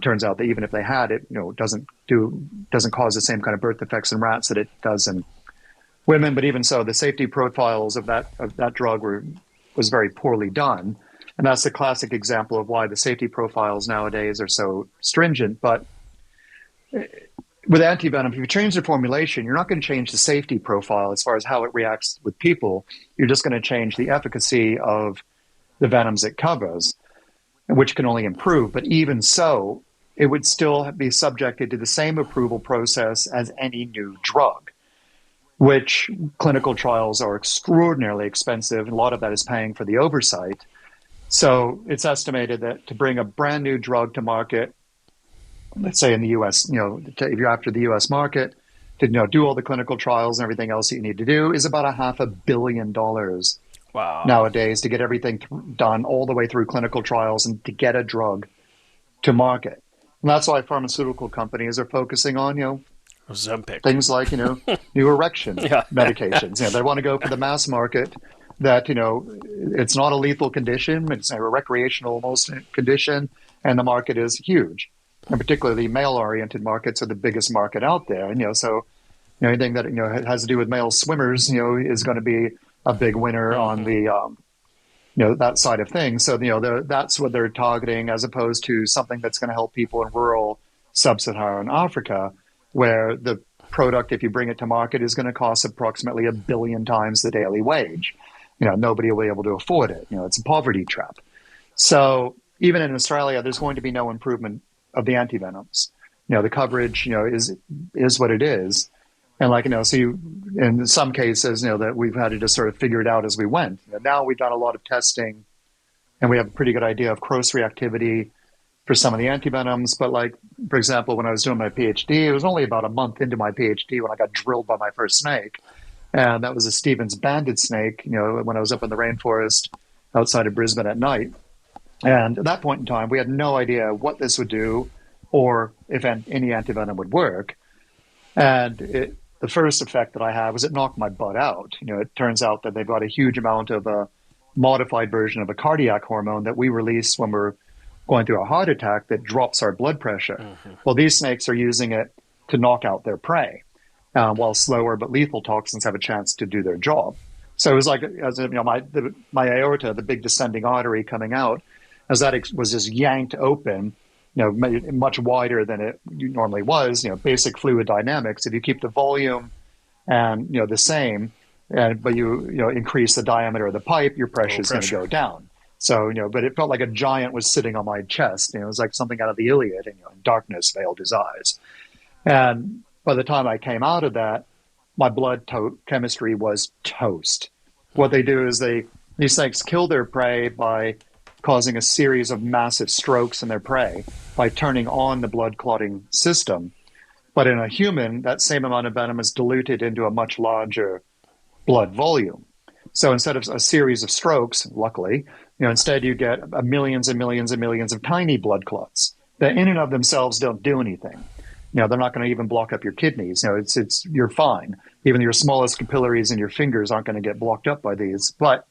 S2: Turns out that even if they had it, doesn't cause the same kind of birth defects in rats that it does in women. But even so, the safety profiles of that drug was very poorly done, and that's the classic example of why the safety profiles nowadays are so stringent. But with antivenom, if you change the formulation, you're not going to change the safety profile as far as how it reacts with people. You're just going to change the efficacy of the venoms it covers, which can only improve. But even so, it would still be subjected to the same approval process as any new drug, which clinical trials are extraordinarily expensive. A lot of that is paying for the oversight. So it's estimated that to bring a brand new drug to market, let's say in the U.S., if you're after the U.S. market, to do all the clinical trials and everything else that you need to do, is about $500 million
S1: Wow.
S2: nowadays to get everything done all the way through clinical trials and to get a drug to market. And that's why pharmaceutical companies are focusing on,
S1: Ozempic.
S2: things like, new erection
S1: Yeah.
S2: medications. They want to go for the mass market that, it's not a lethal condition. It's a recreational almost condition. And the market is huge. And particularly male-oriented markets are the biggest market out there. And, so anything that, has to do with male swimmers, is going to be a big winner on the, that side of things. So, that's what they're targeting as opposed to something that's going to help people in rural sub-Saharan Africa, where the product, if you bring it to market, is going to cost approximately 1 billion times the daily wage. Nobody will be able to afford it. It's a poverty trap. So even in Australia, there's going to be no improvement of the antivenoms. The coverage, is what it is. And so in some cases, that we've had to just sort of figure it out as we went. Now we've done a lot of testing and we have a pretty good idea of cross-reactivity for some of the antivenoms. But for example, when I was doing my PhD, it was only about a month into my PhD when I got drilled by my first snake. And that was a Stevens banded snake, when I was up in the rainforest outside of Brisbane at night. And at that point in time, we had no idea what this would do or if any antivenom would work. And the first effect that I had was it knocked my butt out. It turns out that they've got a huge amount of a modified version of a cardiac hormone that we release when we're going through a heart attack that drops our blood pressure. Mm-hmm. Well, these snakes are using it to knock out their prey, while slower but lethal toxins have a chance to do their job. So it was like, my aorta, the big descending artery coming out, as that was just yanked open, much wider than it normally was. Basic fluid dynamics. If you keep the volume and the same, but you increase the diameter of the pipe, your pressure is going to go down. So but it felt like a giant was sitting on my chest. It was like something out of the Iliad. And darkness veiled his eyes. And by the time I came out of that, my blood chemistry was toast. What they do is these snakes kill their prey by causing a series of massive strokes in their prey by turning on the blood clotting system. But in a human, that same amount of venom is diluted into a much larger blood volume. So instead of a series of strokes, luckily, instead you get millions and millions and millions of tiny blood clots that in and of themselves don't do anything. They're not going to even block up your kidneys. You're fine. Even your smallest capillaries in your fingers aren't going to get blocked up by these. But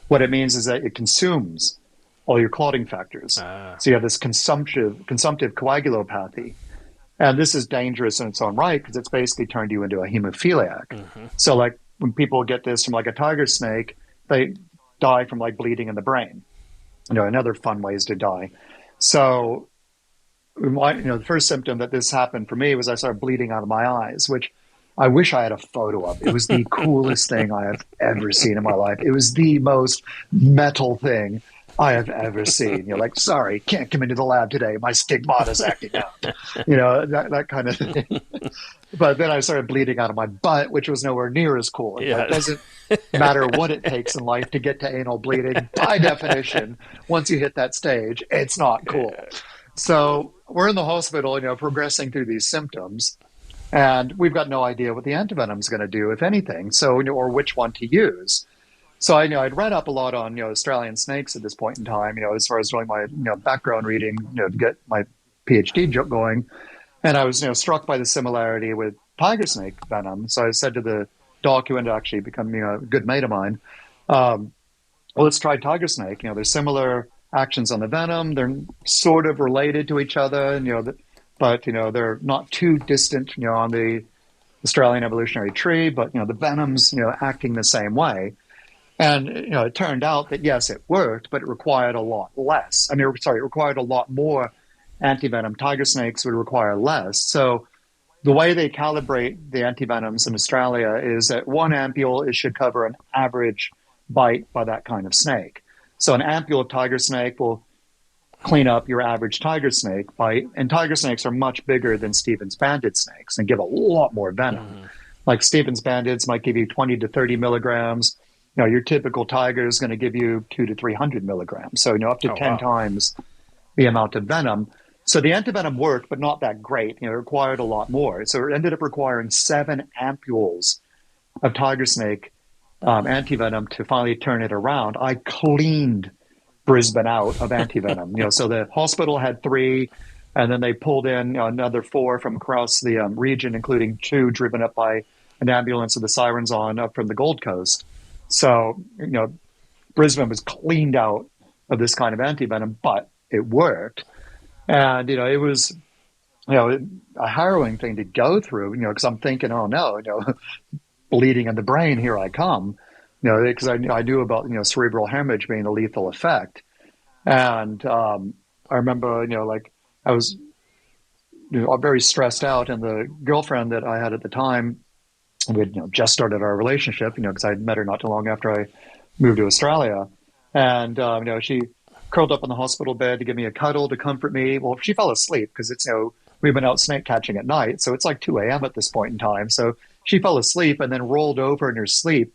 S2: what it means is that it consumes all your clotting factors. So you have this consumptive coagulopathy. And this is dangerous in its own right because it's basically turned you into a hemophiliac. Mm-hmm. So when people get this from a tiger snake, they die from bleeding in the brain. Another fun ways to die. So the first symptom that this happened for me was I started bleeding out of my eyes, which I wish I had a photo of. It was the coolest thing I have ever seen in my life. It was the most metal thing I have ever seen. Sorry, can't come into the lab today. My stigmata's acting out. That kind of thing. But then I started bleeding out of my butt, which was nowhere near as cool. Yeah. It doesn't matter what it takes in life to get to anal bleeding. By definition, once you hit that stage, it's not cool. So we're in the hospital, progressing through these symptoms. And we've got no idea what the antivenom is going to do, if anything. So, or which one to use. So I'd read up a lot on, Australian snakes at this point in time, as far as doing my, background reading, to get my PhD going. And I was, struck by the similarity with tiger snake venom. So I said to the doc who ended up actually becoming a good mate of mine, well, let's try tiger snake. There's similar actions on the venom. They're sort of related to each other, but, they're not too distant, on the Australian evolutionary tree, but, the venom's, acting the same way. And, it turned out that, yes, it worked, but it required a lot less. It required a lot more antivenom. Tiger snakes would require less. So the way they calibrate the antivenoms in Australia is that one ampule should cover an average bite by that kind of snake. So an ampule of tiger snake will clean up your average tiger snake bite. And tiger snakes are much bigger than Stevens banded snakes and give a lot more venom. Mm-hmm. Like Stevens bandeds might give you 20 to 30 milligrams. Your typical tiger is going to give you 200 to 300 milligrams. So, up to 10 times the amount of venom. So the antivenom worked, but not that great. It required a lot more. So it ended up requiring 7 ampules of tiger snake antivenom to finally turn it around. I cleaned Brisbane out of antivenom. So the hospital had 3, and then they pulled in another 4 from across the region, including 2 driven up by an ambulance with the sirens on up from the Gold Coast. So, Brisbane was cleaned out of this kind of antivenom, but it worked. And, it was, a harrowing thing to go through, because I'm thinking, oh no, bleeding in the brain, here I come, because I knew about, cerebral hemorrhage being a lethal effect. And I remember, I was very stressed out, and the girlfriend that I had at the time, we had just started our relationship, because I had met her not too long after I moved to Australia. And, she curled up on the hospital bed to give me a cuddle to comfort me. Well, she fell asleep because it's, we've been out snake catching at night. So it's like 2 a.m. at this point in time. So she fell asleep and then rolled over in her sleep.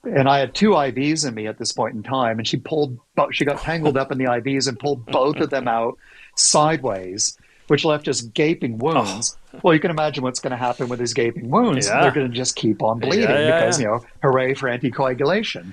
S2: And I had 2 IVs in me at this point in time. And she got tangled up in the IVs and pulled both of them out sideways, which left just gaping wounds. Oh. Well, you can imagine what's going to happen with these gaping wounds. Yeah. They're going to just keep on bleeding because, hooray for anticoagulation.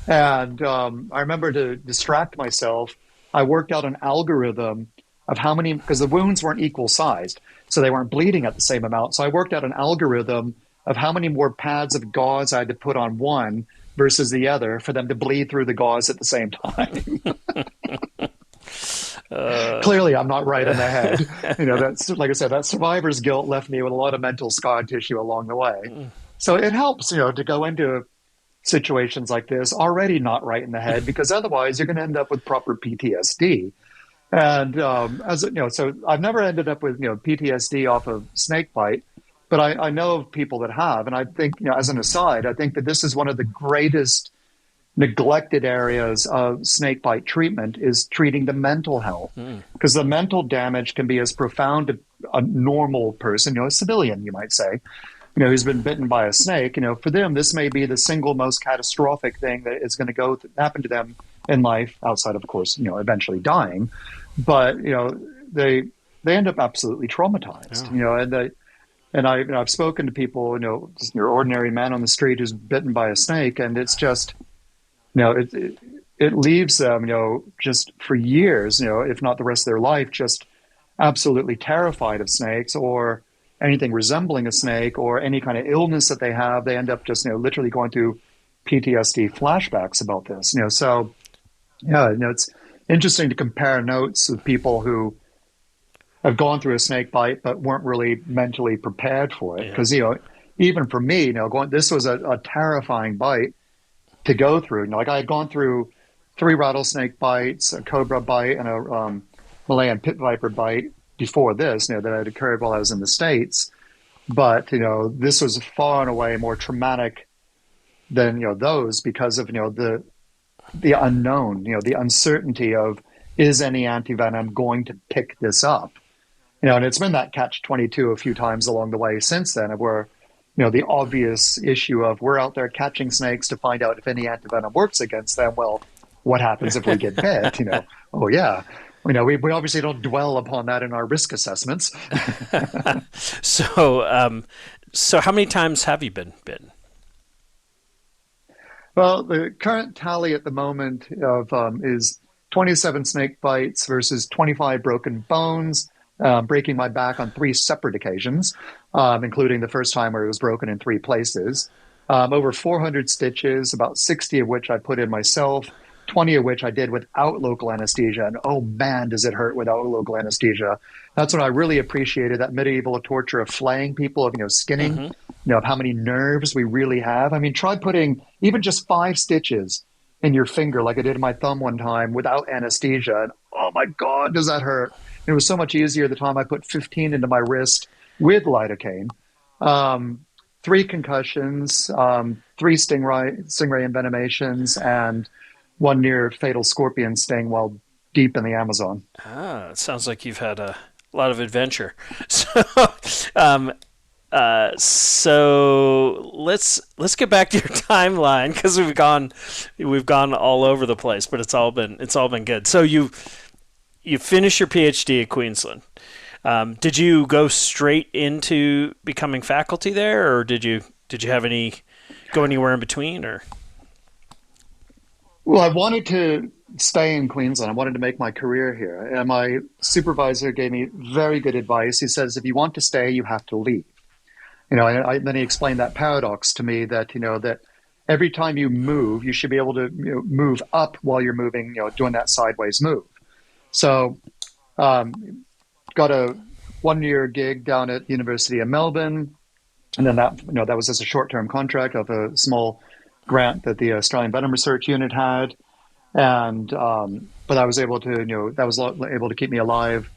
S2: And I remember, to distract myself, I worked out an algorithm of how many, because the wounds weren't equal sized, so they weren't bleeding at the same amount. So I worked out an algorithm of how many more pads of gauze I had to put on one versus the other for them to bleed through the gauze at the same time. Clearly, I'm not right in the head. That's, like I said, that survivor's guilt left me with a lot of mental scar tissue along the way. So it helps, to go into situations like this already not right in the head, because otherwise you're going to end up with proper PTSD. And so I've never ended up with PTSD off of snake bite, but I know of people that have. And I think, as an aside, I think that this is one of the greatest neglected areas of snake bite treatment, is treating the mental health, because the mental damage can be as profound to a normal person, a civilian, you might say, who's been bitten by a snake. For them, this may be the single most catastrophic thing that is going to happen to them in life, outside of course, eventually dying. But, they end up absolutely traumatized, and I've spoken to people, just your ordinary man on the street who's bitten by a snake, and it's just, it leaves them, just for years, if not the rest of their life, just absolutely terrified of snakes, or anything resembling a snake, or any kind of illness that they have. They end up just, literally going through PTSD flashbacks about this, So, it's interesting to compare notes with people who have gone through a snake bite but weren't really mentally prepared for it. Because, even for me, this was a terrifying bite to go through. I had gone through 3 rattlesnake bites, a cobra bite, and a Malayan pit viper bite before this, that had occurred while I was in the States. But, this was far and away more traumatic than, those, because of, the unknown, the uncertainty of, is any antivenom going to pick this up? And it's been that catch-22 a few times along the way since then, where, the obvious issue of, we're out there catching snakes to find out if any antivenom works against them. Well, what happens if we get bit? Oh yeah. We obviously don't dwell upon that in our risk assessments.
S1: So how many times have you been bitten?
S2: Well, the current tally at the moment is 27 snake bites versus 25 broken bones, breaking my back on 3 separate occasions, including the first time where it was broken in 3 places. Over 400 stitches, about 60 of which I put in myself, 20 of which I did without local anesthesia. And oh man, does it hurt without local anesthesia. That's when I really appreciated that medieval torture of flaying people, of, skinning, of how many nerves we really have. I mean, try putting even just 5 stitches in your finger like I did in my thumb one time without anesthesia. And oh my God, does that hurt? It was so much easier the time I put 15 into my wrist with lidocaine. 3 concussions, 3 stingray envenomations, and 1 near fatal scorpion sting while deep in the Amazon.
S1: It sounds like you've had a lot of adventure. So let's get back to your timeline, because we've gone all over the place, but it's all been good. So you finished your PhD at Queensland. Did you go straight into becoming faculty there, or did you go anywhere in between, or?
S2: Well, I wanted to stay in Queensland. I wanted to make my career here. And my supervisor gave me very good advice. He says, if you want to stay, you have to leave. Then he explained that paradox to me that, that every time you move, you should be able to move up while you're moving, doing that sideways move. So, got a 1 year gig down at the University of Melbourne. And then that was just a short-term contract of a small grant that the Australian Venom Research Unit had. And, but I was able to, able to keep me alive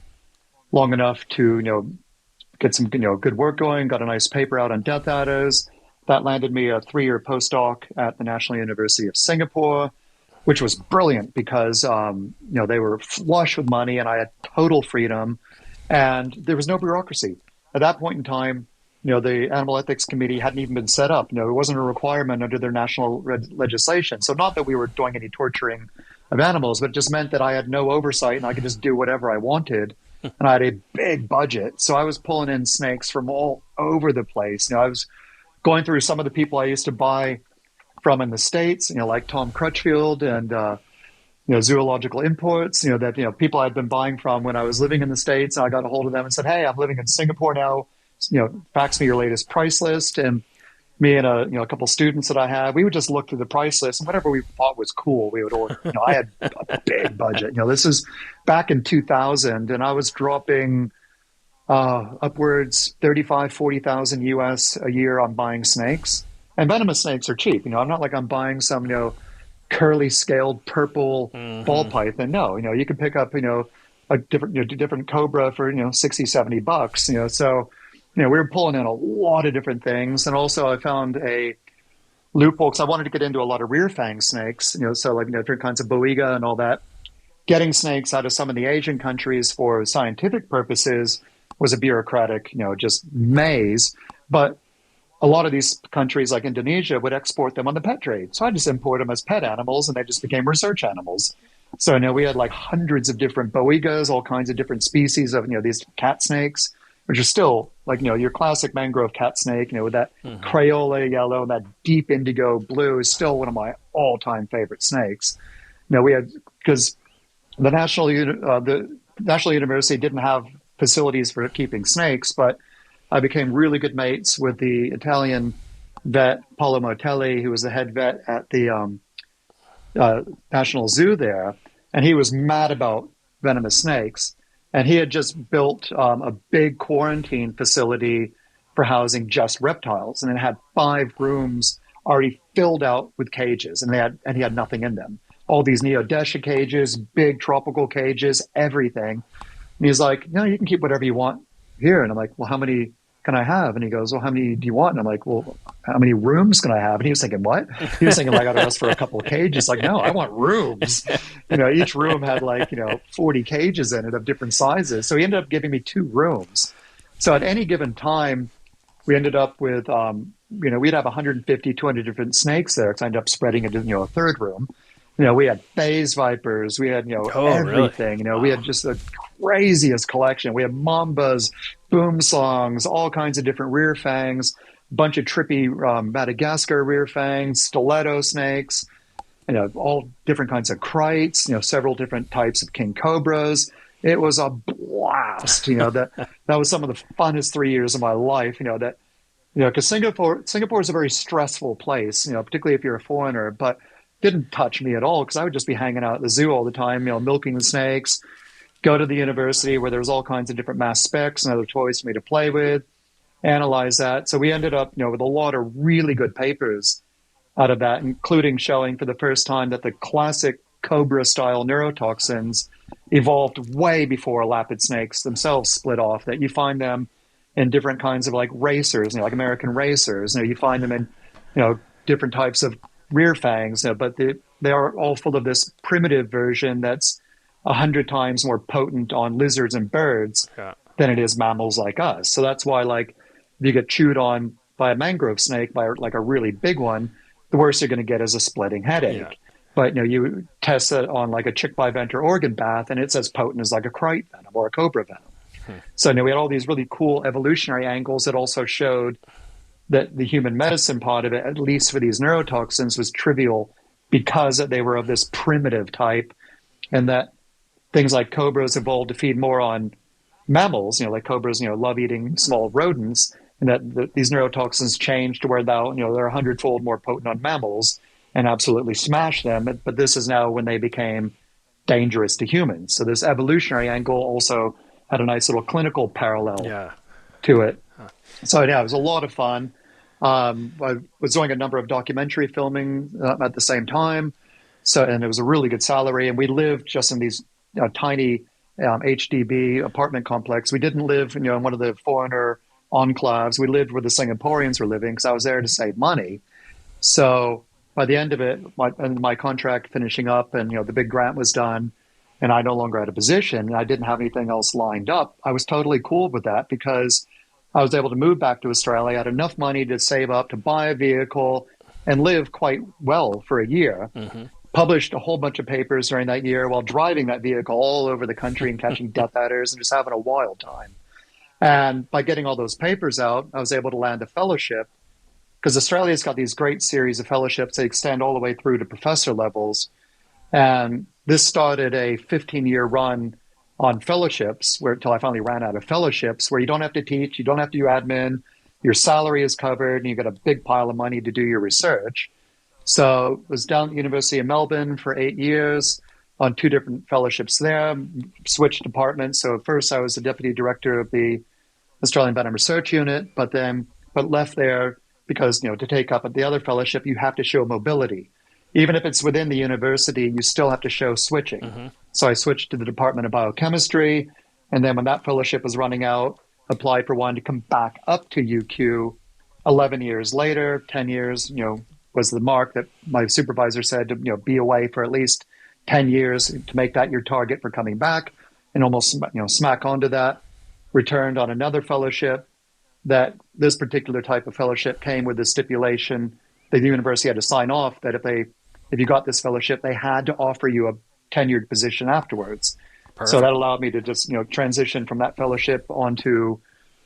S2: long enough to, get some, good work going, got a nice paper out on death adders. That landed me a 3-year postdoc at the National University of Singapore, which was brilliant because, they were flush with money and I had total freedom and there was no bureaucracy. At that point in time, the Animal Ethics Committee hadn't even been set up. It wasn't a requirement under their national legislation. So not that we were doing any torturing of animals, but it just meant that I had no oversight and I could just do whatever I wanted. And I had a big budget. So I was pulling in snakes from all over the place. I was going through some of the people I used to buy from in the States, like Tom Crutchfield and, Zoological Imports, that, people I'd been buying from when I was living in the States. And I got a hold of them and said, hey, I'm living in Singapore now. Fax me your latest price list. And me and a couple students that I had, we would just look through the price list and whatever we thought was cool, we would order. I had a big budget. This is back in 2000 and I was dropping upwards 40,000 US a year on buying snakes. And venomous snakes are cheap. I'm not like I'm buying some, curly scaled purple ball python. No, you can pick up, a different cobra for, 60, 70 bucks, so we were pulling in a lot of different things. And also I found a loophole because I wanted to get into a lot of rear fang snakes, so like, different kinds of boiga and all that. Getting snakes out of some of the Asian countries for scientific purposes was a bureaucratic, just maze. But a lot of these countries like Indonesia would export them on the pet trade. So I just import them as pet animals and they just became research animals. So, we had like hundreds of different boigas, all kinds of different species of, these cat snakes, which are still like, your classic mangrove cat snake, with that Crayola yellow and that deep indigo blue is still one of my all-time favorite snakes. We had, because the National University didn't have facilities for keeping snakes, but I became really good mates with the Italian vet, Paolo Motelli, who was the head vet at the National Zoo there. And he was mad about venomous snakes. And he had just built a big quarantine facility for housing just reptiles. And it had 5 rooms already filled out with cages. And he had nothing in them. All these Neodesha cages, big tropical cages, everything. And he's like, no, you can keep whatever you want here. And I'm like, well, how many can I have? And he goes, well, how many do you want? And I'm like, well, how many rooms can I have? And he was thinking, what? He was thinking like, I got to ask for a couple of cages. Like, no, I want rooms. Each room had like, 40 cages in it of different sizes. So he ended up giving me 2 rooms. So at any given time, we ended up with, we'd have 150, 200 different snakes there because I ended up spreading it into, a 3rd room. We had phase vipers, we had, everything,
S1: really?
S2: We had just the craziest collection. We had mambas, boom songs, all kinds of different rear fangs, a bunch of trippy Madagascar rear fangs, stiletto snakes, all different kinds of krites, several different types of king cobras. It was a blast, that was some of the funnest 3 years of my life, because Singapore is a very stressful place, particularly if you're a foreigner, but didn't touch me at all because I would just be hanging out at the zoo all the time, milking the snakes, go to the university where there's all kinds of different mass specs and other toys for me to play with, analyze that. So we ended up, with a lot of really good papers out of that, including showing for the first time that the classic cobra-style neurotoxins evolved way before lapid snakes themselves split off, that you find them in different kinds of like racers, like American racers. You find them in, different types of rear fangs, but they are all full of this primitive version that's 100 times more potent on lizards and birds than it is mammals like us. So that's why, like, if you get chewed on by a mangrove snake, by like a really big one, the worst you're going to get is a splitting headache. Yeah. But you test it on like a chick biventer organ bath, and it's as potent as like a krite venom or a cobra venom. So we had all these really cool evolutionary angles that also showed that the human medicine part of it, at least for these neurotoxins, was trivial because they were of this primitive type, and that things like cobras evolved to feed more on mammals, like cobras, love eating small rodents, and that these neurotoxins changed to where now, they're 100-fold more potent on mammals and absolutely smash them. But this is now when they became dangerous to humans. So this evolutionary angle also had a nice little clinical parallel to it. So yeah, it was a lot of fun. I was doing a number of documentary filming at the same time. And it was a really good salary. And we lived just in these tiny HDB apartment complex. We didn't live, in one of the foreigner enclaves. We lived where the Singaporeans were living because I was there to save money. So by the end of it, my contract finishing up and, the big grant was done and I no longer had a position and I didn't have anything else lined up, I was totally cool with that because I was able to move back to Australia. I had enough money to save up to buy a vehicle and live quite well for a year. Mm-hmm. Published a whole bunch of papers during that year while driving that vehicle all over the country and catching Death Adders and just having a wild time. And by getting all those papers out, I was able to land a fellowship because Australia's got these great series of fellowships. They extend all the way through to professor levels. And this started a 15-year run on fellowships until I finally ran out of fellowships where you don't have to teach, you don't have to do admin, your salary is covered, and you get a big pile of money to do your research. So I was down at the University of Melbourne for 8 years on 2 different fellowships there, switched departments. So at first I was the deputy director of the Australian Venom Research Unit, but left there because, to take up at the other fellowship, you have to show mobility. Even if it's within the university, you still have to show switching. Mm-hmm. So I switched to the Department of Biochemistry. And then when that fellowship was running out, applied for one to come back up to UQ 11 years later, 10 years, was the mark that my supervisor said to, be away for at least 10 years to make that your target for coming back, and almost, smack onto that. Returned on another fellowship. That this particular type of fellowship came with the stipulation that the university had to sign off that if you got this fellowship, they had to offer you a tenured position afterwards. Perfect. So that allowed me to just, transition from that fellowship onto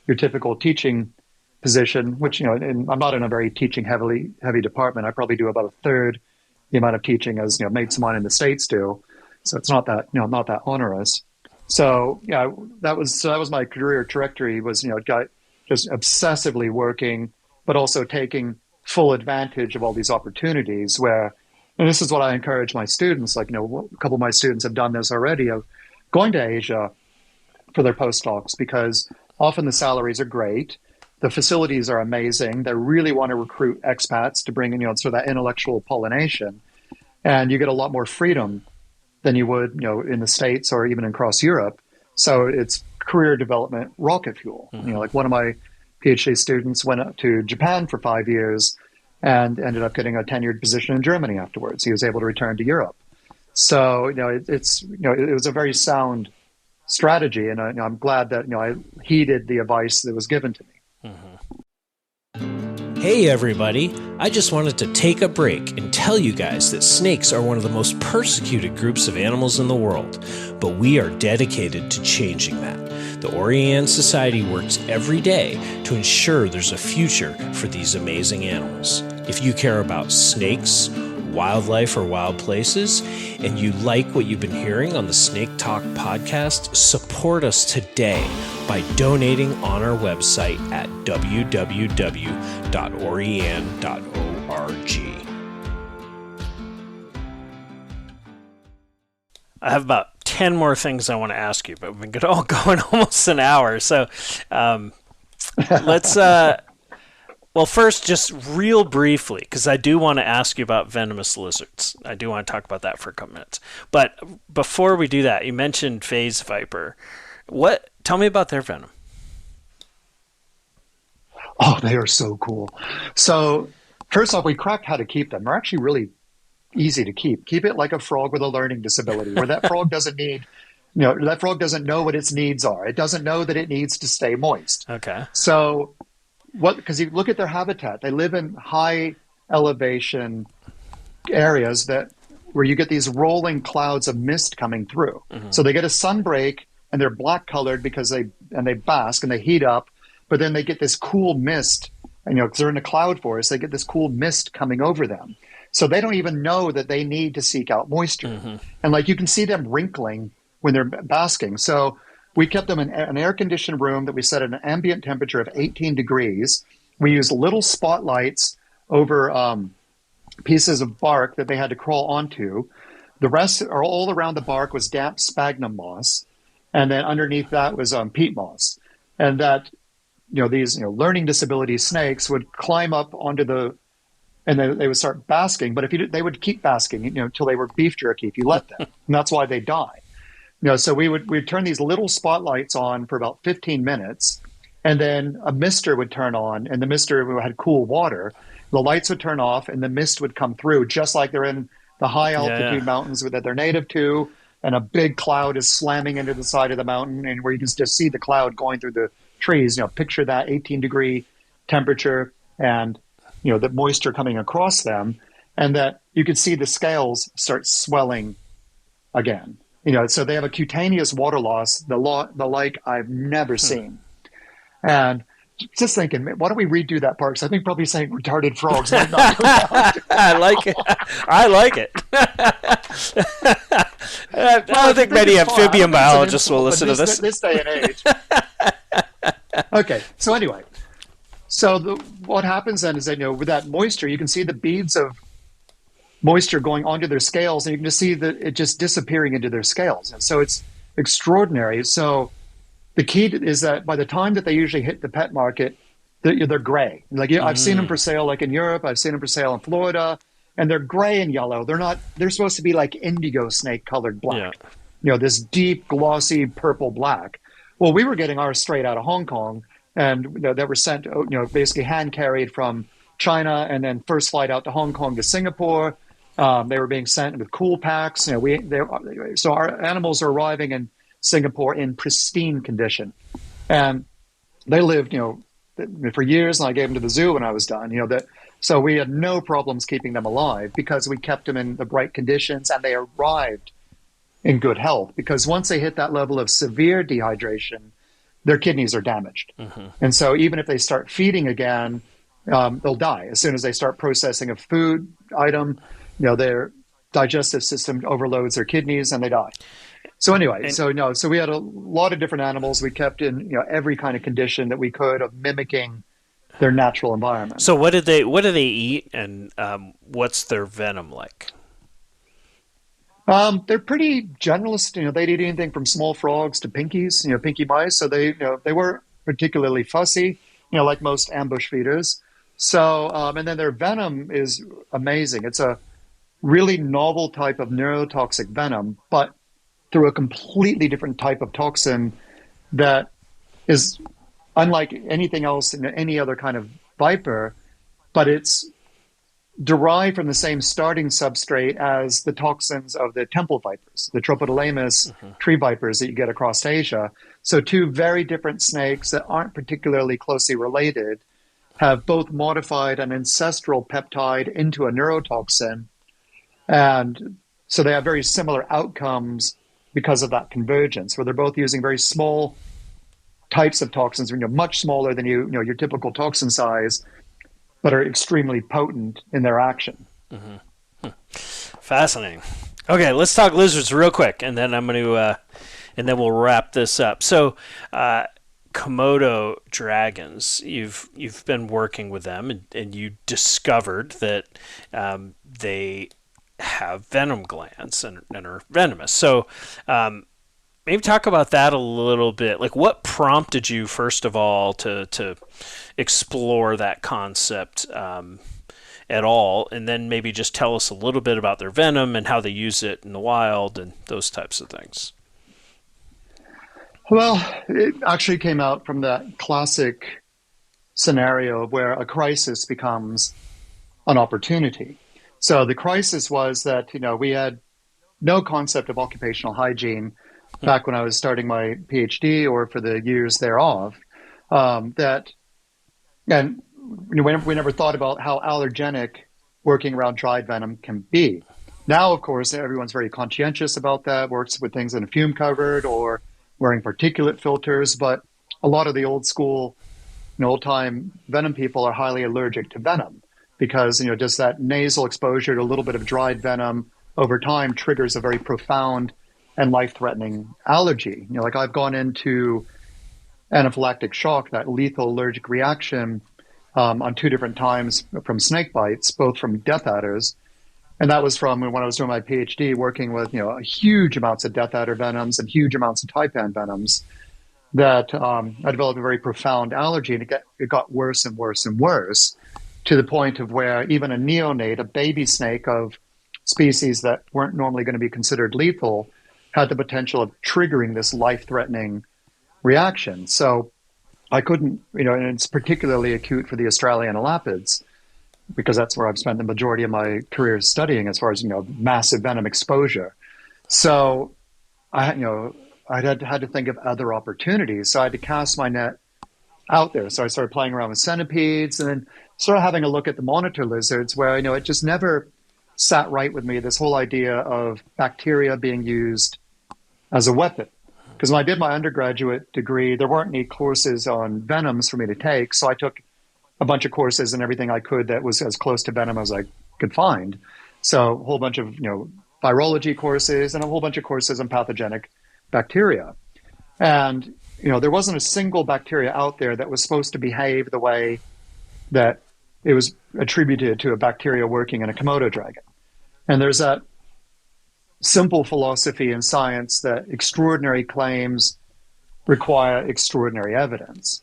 S2: your typical teaching position, which, and I'm not in a very teaching heavy department. I probably do about a third the amount of teaching as, mates of mine in the States do. So it's not that, not that onerous. So yeah, that was my career trajectory was, got just obsessively working, but also taking full advantage of all these opportunities where, and this is what I encourage my students, like, a couple of my students have done this already, of going to Asia for their postdocs because often the salaries are great. The facilities are amazing. They really want to recruit expats to bring in, sort of that intellectual pollination. And you get a lot more freedom than you would, in the States or even across Europe. So it's career development rocket fuel. Mm-hmm. Like one of my PhD students went up to Japan for 5 years and ended up getting a tenured position in Germany afterwards. He was able to return to Europe. So, it was a very sound strategy. And I'm glad that, I heeded the advice that was given to me.
S3: Mm-hmm. Hey everybody, I just wanted to take a break and tell you guys that snakes are one of the most persecuted groups of animals in the world, but we are dedicated to changing that. The Orianne Society works every day to ensure there's a future for these amazing animals. If you care about snakes, wildlife, or wild places, and you like what you've been hearing on the Snake Talk podcast, support us today by donating on our website at www.orianne.org.
S1: I have about 10 more things I want to ask you, but we've been all going almost an hour. So let's, well, first, just real briefly, because I do want to ask you about venomous lizards. I do want to talk about that for a couple minutes. But before we do that, you mentioned phase viper. Tell me about their venom.
S2: Oh, they are so cool. So first off, we cracked how to keep them. They're actually really easy to keep. Keep it like a frog with a learning disability, where that frog doesn't need, that frog doesn't know what its needs are. It doesn't know that it needs to stay moist.
S1: Okay.
S2: So because you look at their habitat, they live in high elevation areas where you get these rolling clouds of mist coming through. Mm-hmm. So they get a sun break and they're black colored because they bask and they heat up, but then they get this cool mist, and because they're in a cloud forest, they get this cool mist coming over them. So they don't even know that they need to seek out moisture. And like you can see them wrinkling when they're basking. So we kept them in an air-conditioned room that we set at an ambient temperature of 18 degrees. We used little spotlights over pieces of bark that they had to crawl onto. The rest, or all around the bark, was damp sphagnum moss. And then underneath that was peat moss. And that, these, learning disability snakes would climb up onto and they would start basking. But they would keep basking, until they were beef jerky if you let them. And that's why they die. So we'd turn these little spotlights on for about 15 minutes, and then a mister would turn on, and the mister had cool water. The lights would turn off, and the mist would come through, just like they're in the high altitude mountains that they're native to, and a big cloud is slamming into the side of the mountain, and where you can just see the cloud going through the trees. Picture that 18-degree temperature and the moisture coming across them, and that you could see the scales start swelling again. So they have a cutaneous water loss, the like I've never seen. And just thinking, why don't we redo that part? Because I think probably saying retarded frogs might not go down.
S1: I like it. I like it. I don't think many amphibian biologists will listen to this.
S2: This day and age. Okay, so anyway. So what happens then is that, with that moisture, you can see the beads of moisture going onto their scales, and you can just see that it just disappearing into their scales. And so it's extraordinary. So the key is that by the time that they usually hit the pet market, they're gray. Like I've seen them for sale, like in Europe. I've seen them for sale in Florida, and they're gray and yellow. They're supposed to be like indigo snake colored black. This deep, glossy purple black. Well, we were getting ours straight out of Hong Kong, and that were sent, basically hand carried from China, and then first flight out to Hong Kong to Singapore. They were being sent with cool packs. So our animals are arriving in Singapore in pristine condition, and they lived, for years. And I gave them to the zoo when I was done. So we had no problems keeping them alive because we kept them in the right conditions, and they arrived in good health. Because once they hit that level of severe dehydration, their kidneys are damaged, and so even if they start feeding again, they'll die as soon as they start processing a food item. Their digestive system overloads their kidneys and they die. So anyway, so we had a lot of different animals. We kept in every kind of condition that we could of mimicking their natural environment.
S1: So what do they eat, and what's their venom like?
S2: They're pretty generalist. They'd eat anything from small frogs to pinkies, pinky mice. So they weren't particularly fussy, like most ambush feeders. So, and then their venom is amazing. It's a really novel type of neurotoxic venom, but through a completely different type of toxin that is unlike anything else in any other kind of viper, but it's derived from the same starting substrate as the toxins of the temple vipers, the Tropodolamus tree vipers that you get across Asia. So two very different snakes that aren't particularly closely related have both modified an ancestral peptide into a neurotoxin. And so they have very similar outcomes because of that convergence, where they're both using very small types of toxins, much smaller than your typical toxin size, but are extremely potent in their action.
S1: Fascinating. Okay, let's talk lizards real quick, and then and then we'll wrap this up. So, Komodo dragons, you've been working with them, and you discovered that they have venom glands and are venomous. So, maybe talk about that a little bit. Like, what prompted you, first of all, to explore that concept at all, and then maybe just tell us a little bit about their venom and how they use it in the wild and those types of things.
S2: Well, it actually came out from that classic scenario where a crisis becomes an opportunity. So the crisis was that, we had no concept of occupational hygiene back when I was starting my PhD or for the years thereof, and we never thought about how allergenic working around dried venom can be. Now, of course, everyone's very conscientious about that, works with things in a fume cupboard or wearing particulate filters, but a lot of the old school, old time venom people are highly allergic to venom. because, just that nasal exposure to a little bit of dried venom over time triggers a very profound and life-threatening allergy. Like I've gone into anaphylactic shock, that lethal allergic reaction, on 2 different times from snake bites, both from death adders. And that was from when I was doing my PhD, working with, huge amounts of death adder venoms and huge amounts of taipan venoms, that I developed a very profound allergy, and it got worse and worse and worse, to the point of where even a neonate, a baby snake of species that weren't normally going to be considered lethal, had the potential of triggering this life-threatening reaction. So I couldn't, and it's particularly acute for the Australian elapids, because that's where I've spent the majority of my career studying, as far as, massive venom exposure. So I had to think of other opportunities. So I had to cast my net out there. So I started playing around with centipedes, and then started having a look at the monitor lizards, where, it just never sat right with me, this whole idea of bacteria being used as a weapon. Because when I did my undergraduate degree, there weren't any courses on venoms for me to take. So I took a bunch of courses and everything I could that was as close to venom as I could find. So a whole bunch of, virology courses and a whole bunch of courses on pathogenic bacteria. And, there wasn't a single bacteria out there that was supposed to behave the way that it was attributed to a bacteria working in a Komodo dragon. And there's that simple philosophy in science that extraordinary claims require extraordinary evidence.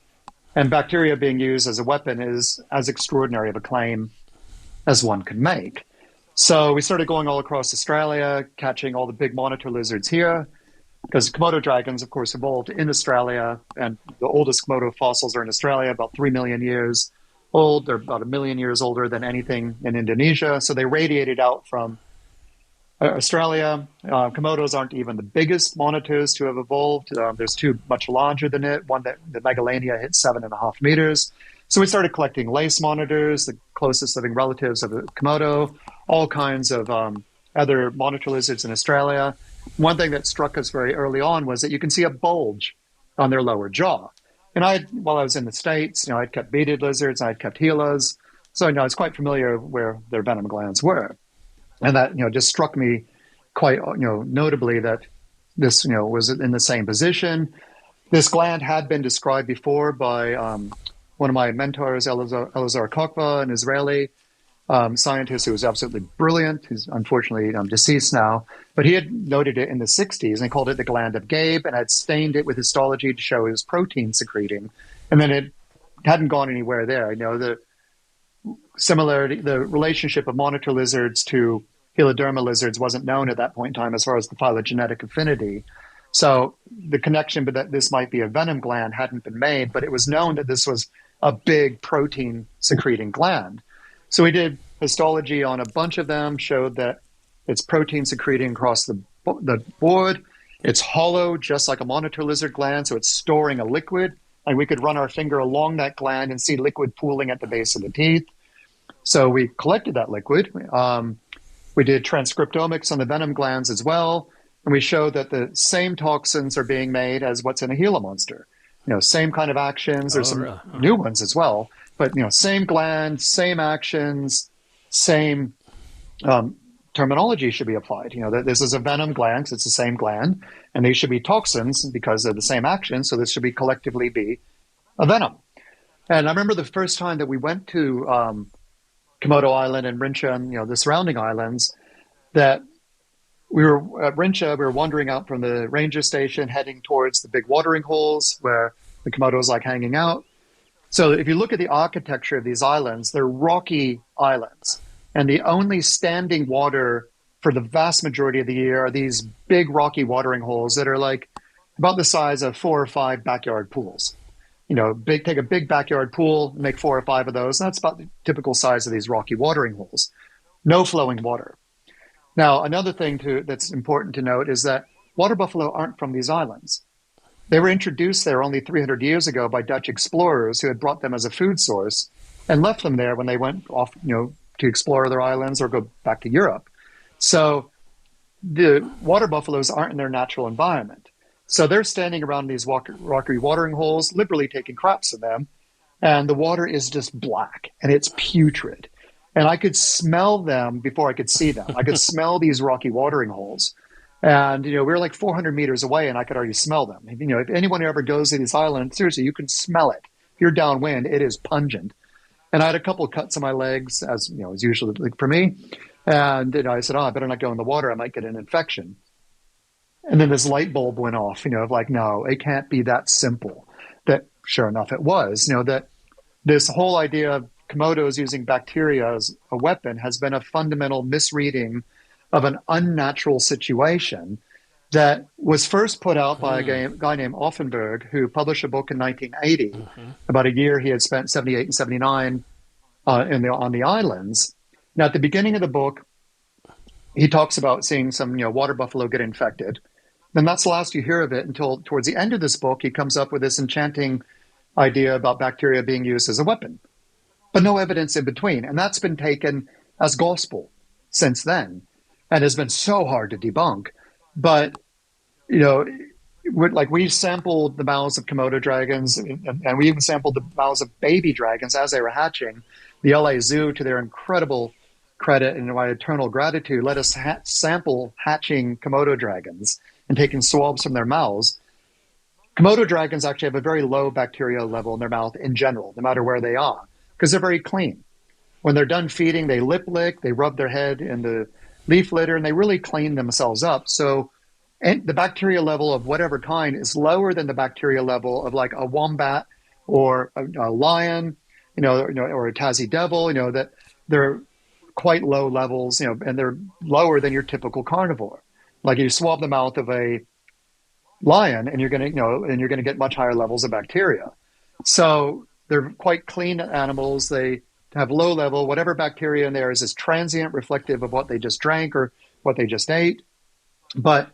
S2: And bacteria being used as a weapon is as extraordinary of a claim as one could make. So we started going all across Australia, catching all the big monitor lizards here, because Komodo dragons, of course, evolved in Australia, and the oldest Komodo fossils are in Australia, about 3 million years old. They're about 1 million years older than anything in Indonesia. So they radiated out from Australia. Komodos aren't even the biggest monitors to have evolved. There's 2 much larger than it. One that the Megalania hit 7.5 meters. So we started collecting lace monitors, the closest living relatives of the Komodo, all kinds of other monitor lizards in Australia. One thing that struck us very early on was that you can see a bulge on their lower jaw. And while I was in the States, I'd kept beaded lizards, I'd kept Gilas. So, I was quite familiar where their venom glands were. And that, just struck me quite, notably, that this, was in the same position. This gland had been described before by one of my mentors, Elazar Kokva, an Israeli scientist who was absolutely brilliant. He's unfortunately deceased now. But he had noted it in the 60s and called it the gland of Gabe, and had stained it with histology to show it was protein secreting. And then it hadn't gone anywhere there. The similarity, the relationship of monitor lizards to Heloderma lizards wasn't known at that point in time as far as the phylogenetic affinity. So the connection that this might be a venom gland hadn't been made, but it was known that this was a big protein secreting gland. So we did histology on a bunch of them, showed that it's protein secreting across the board. It's hollow, just like a monitor lizard gland, so it's storing a liquid. And we could run our finger along that gland and see liquid pooling at the base of the teeth. So we collected that liquid. We did transcriptomics on the venom glands as well. And we showed that the same toxins are being made as what's in a Gila monster. Same kind of actions. There's some new ones as well. But, same gland, same actions, same terminology should be applied. That this is a venom gland because it's the same gland. And these should be toxins because they're the same action. So this should be collectively be a venom. And I remember the first time that we went to Komodo Island and Rincha and, the surrounding islands, that we were at Rincha, we were wandering out from the ranger station, heading towards the big watering holes where the Komodos like hanging out. So if you look at the architecture of these islands, they're rocky islands. And the only standing water for the vast majority of the year are these big rocky watering holes that are like about the size of 4 or 5 backyard pools. Take a big backyard pool, make 4 or 5 of those. And that's about the typical size of these rocky watering holes. No flowing water. Now, another thing that's important to note is that water buffalo aren't from these islands. They were introduced there only 300 years ago by Dutch explorers who had brought them as a food source and left them there when they went off, to explore other islands or go back to Europe. So the water buffaloes aren't in their natural environment. So they're standing around these rocky watering holes, liberally taking craps in them, and the water is just black and it's putrid. And I could smell them before I could see them. I could smell these rocky watering holes. And, we were like 400 meters away and I could already smell them. If anyone ever goes to this island, seriously, you can smell it. If you're downwind, it is pungent. And I had a couple of cuts on my legs, as usually like for me. And I said, I better not go in the water. I might get an infection. And then this light bulb went off, of like, no, it can't be that simple. That sure enough, it was, that this whole idea of Komodos using bacteria as a weapon has been a fundamental misreading of an unnatural situation that was first put out by a guy named Offenberg, who published a book in 1980. About a year he had spent 78 and 79 on the islands. Now, at the beginning of the book, he talks about seeing some water buffalo get infected. Then that's the last you hear of it until towards the end of this book, he comes up with this enchanting idea about bacteria being used as a weapon, but no evidence in between. And that's been taken as gospel since then and has been so hard to debunk. But, we sampled the mouths of Komodo dragons and we even sampled the mouths of baby dragons as they were hatching. The LA Zoo, to their incredible credit and my eternal gratitude, let us sample hatching Komodo dragons and taking swabs from their mouths. Komodo dragons actually have a very low bacteria level in their mouth in general, no matter where they are, because they're very clean. When they're done feeding, they lip lick, they rub their head in the leaf litter, and they really clean themselves up. So the bacteria level of whatever kind is lower than the bacteria level of like a wombat or a lion, or a Tassie devil, that they're quite low levels, and they're lower than your typical carnivore. Like you swab the mouth of a lion and you're going to get much higher levels of bacteria. So they're quite clean animals. They have low level, whatever bacteria in there is transient, reflective of what they just drank or what they just ate. But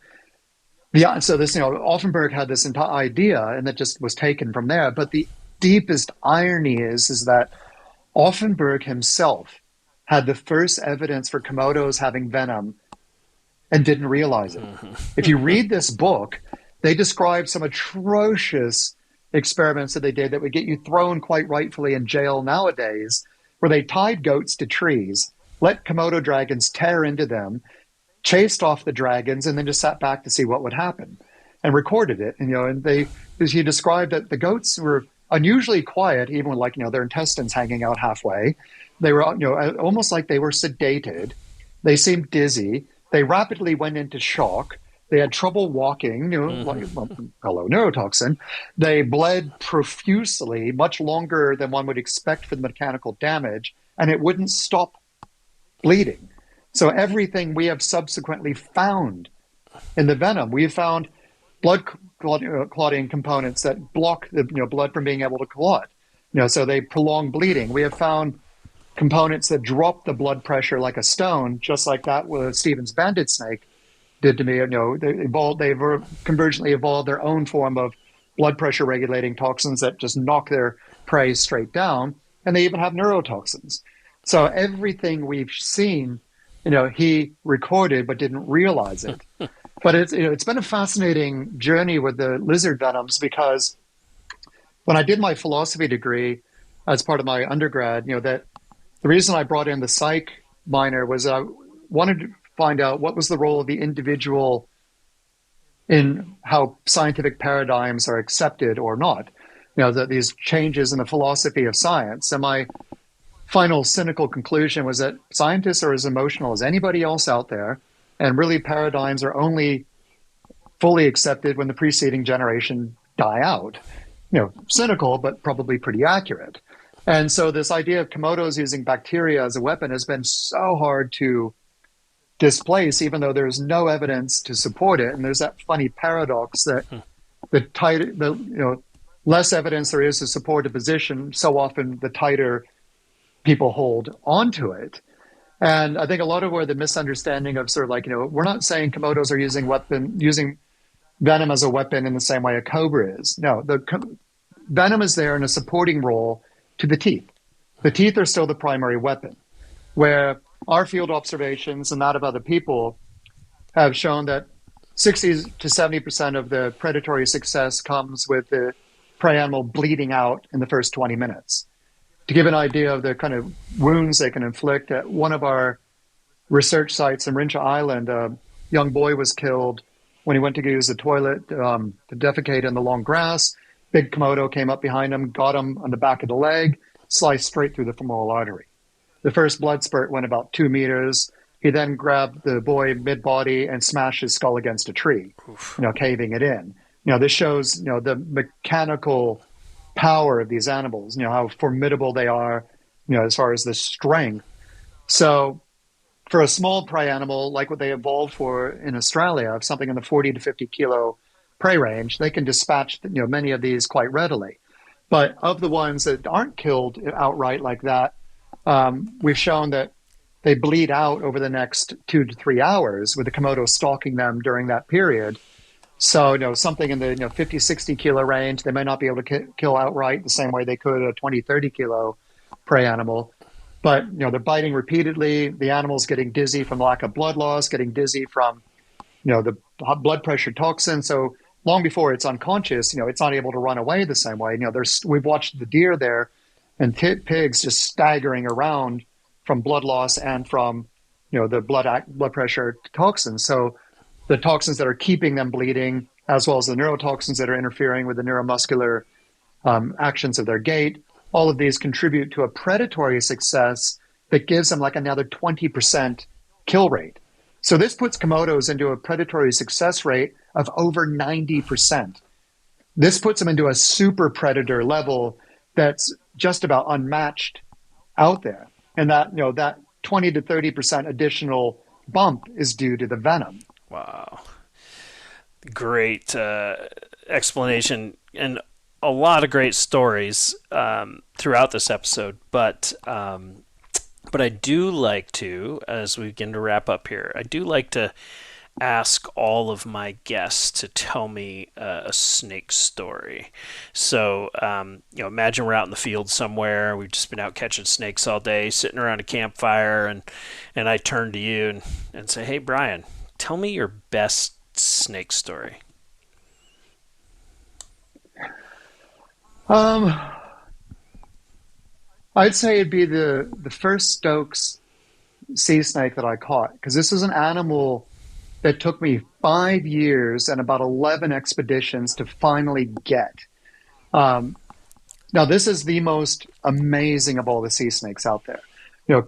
S2: so this, Offenberg had this entire idea and that just was taken from there. But the deepest irony is that Offenberg himself had the first evidence for Komodos having venom and didn't realize it. If you read this book, they describe some atrocious experiments that they did that would get you thrown quite rightfully in jail nowadays, where they tied goats to trees, let Komodo dragons tear into them, chased off the dragons, and then just sat back to see what would happen and recorded it. And he described that the goats were unusually quiet, even with their intestines hanging out halfway. They were, almost like they were sedated. They seemed dizzy. They rapidly went into shock. They had trouble walking, hello, neurotoxin. They bled profusely, much longer than one would expect for the mechanical damage, and it wouldn't stop bleeding. So everything we have subsequently found in the venom, we have found blood clotting components that block the blood from being able to clot. So they prolong bleeding. We have found components that drop the blood pressure like a stone, just like that with Stephen's banded snake did to me. They've convergently evolved their own form of blood pressure regulating toxins that just knock their prey straight down, and they even have neurotoxins. So everything we've seen, he recorded but didn't realize it. But it's been a fascinating journey with the lizard venoms, because when I did my philosophy degree as part of my undergrad, that the reason I brought in the psych minor was I wanted to find out what was the role of the individual in how scientific paradigms are accepted or not. That these changes in the philosophy of science. And my final cynical conclusion was that scientists are as emotional as anybody else out there, and really paradigms are only fully accepted when the preceding generation die out. Cynical, but probably pretty accurate. And so this idea of Komodos using bacteria as a weapon has been so hard to displace, even though there's no evidence to support it. And there's that funny paradox that the less evidence there is to support a position, so often the tighter people hold onto it. And I think a lot of where the misunderstanding of sort of we're not saying Komodos are using venom as a weapon in the same way a cobra is. No, venom is there in a supporting role to the teeth. The teeth are still the primary weapon, where our field observations and that of other people have shown that 60 to 70% of the predatory success comes with the prey animal bleeding out in the first 20 minutes. to give an idea of the kind of wounds they can inflict, at one of our research sites in Rincha Island, a young boy was killed when he went to use the toilet to defecate in the long grass. Big Komodo came up behind him, got him on the back of the leg, sliced straight through the femoral artery. The first blood spurt went about 2 meters. He then grabbed the boy mid-body and smashed his skull against a tree, caving it in. This shows, the mechanical power of these animals, how formidable they are, as far as the strength. So for a small prey animal, like what they evolved for in Australia, something in the 40 to 50 kilo prey range, they can dispatch, many of these quite readily. But of the ones that aren't killed outright like that, we've shown that they bleed out over the next 2 to 3 hours, with the Komodo stalking them during that period. So, something in the 50, 60 kilo range, they may not be able to kill outright the same way they could a 20, 30 kilo prey animal. But, they're biting repeatedly. The animal's getting dizzy from lack of blood loss, getting dizzy from, the blood pressure toxin. So long before it's unconscious, it's not able to run away the same way. We've watched the deer there and pigs just staggering around from blood loss and from, the blood pressure toxins. So the toxins that are keeping them bleeding, as well as the neurotoxins that are interfering with the neuromuscular actions of their gait, all of these contribute to a predatory success that gives them like another 20% kill rate. So this puts Komodos into a predatory success rate of over 90%. This puts them into a super predator level that's just about unmatched out there. And that 20 to 30% additional bump is due to the venom.
S1: Wow. Great explanation, and a lot of great stories throughout this episode. But I do like to, as we begin to wrap up here, I do like to ask all of my guests to tell me a snake story. So, imagine we're out in the field somewhere. We've just been out catching snakes all day, sitting around a campfire, and I turn to you and say, "Hey, Bryan, tell me your best snake story."
S2: I'd say it'd be the first Stokes sea snake that I caught, because this is an animal that took me 5 years and about 11 expeditions to finally get. Now, this is the most amazing of all the sea snakes out there.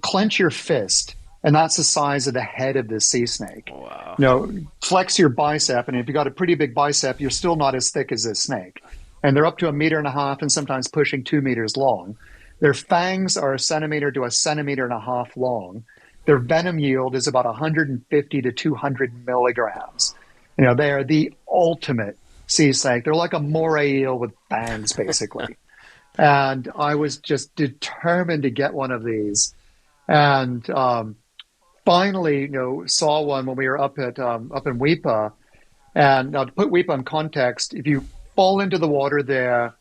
S2: Clench your fist, and that's the size of the head of this sea snake.
S1: Wow.
S2: Flex your bicep, and if you got a pretty big bicep, you're still not as thick as this snake. And they're up to 1.5 meters and sometimes pushing 2 meters long. Their fangs are 1 centimeter to 1.5 centimeters long. Their venom yield is about 150 to 200 milligrams. They are the ultimate sea snake. They're like a moray eel with fangs, basically. And I was just determined to get one of these. And finally, saw one when we were up in Weipa. And now, to put Weipa in context, if you fall into the water there,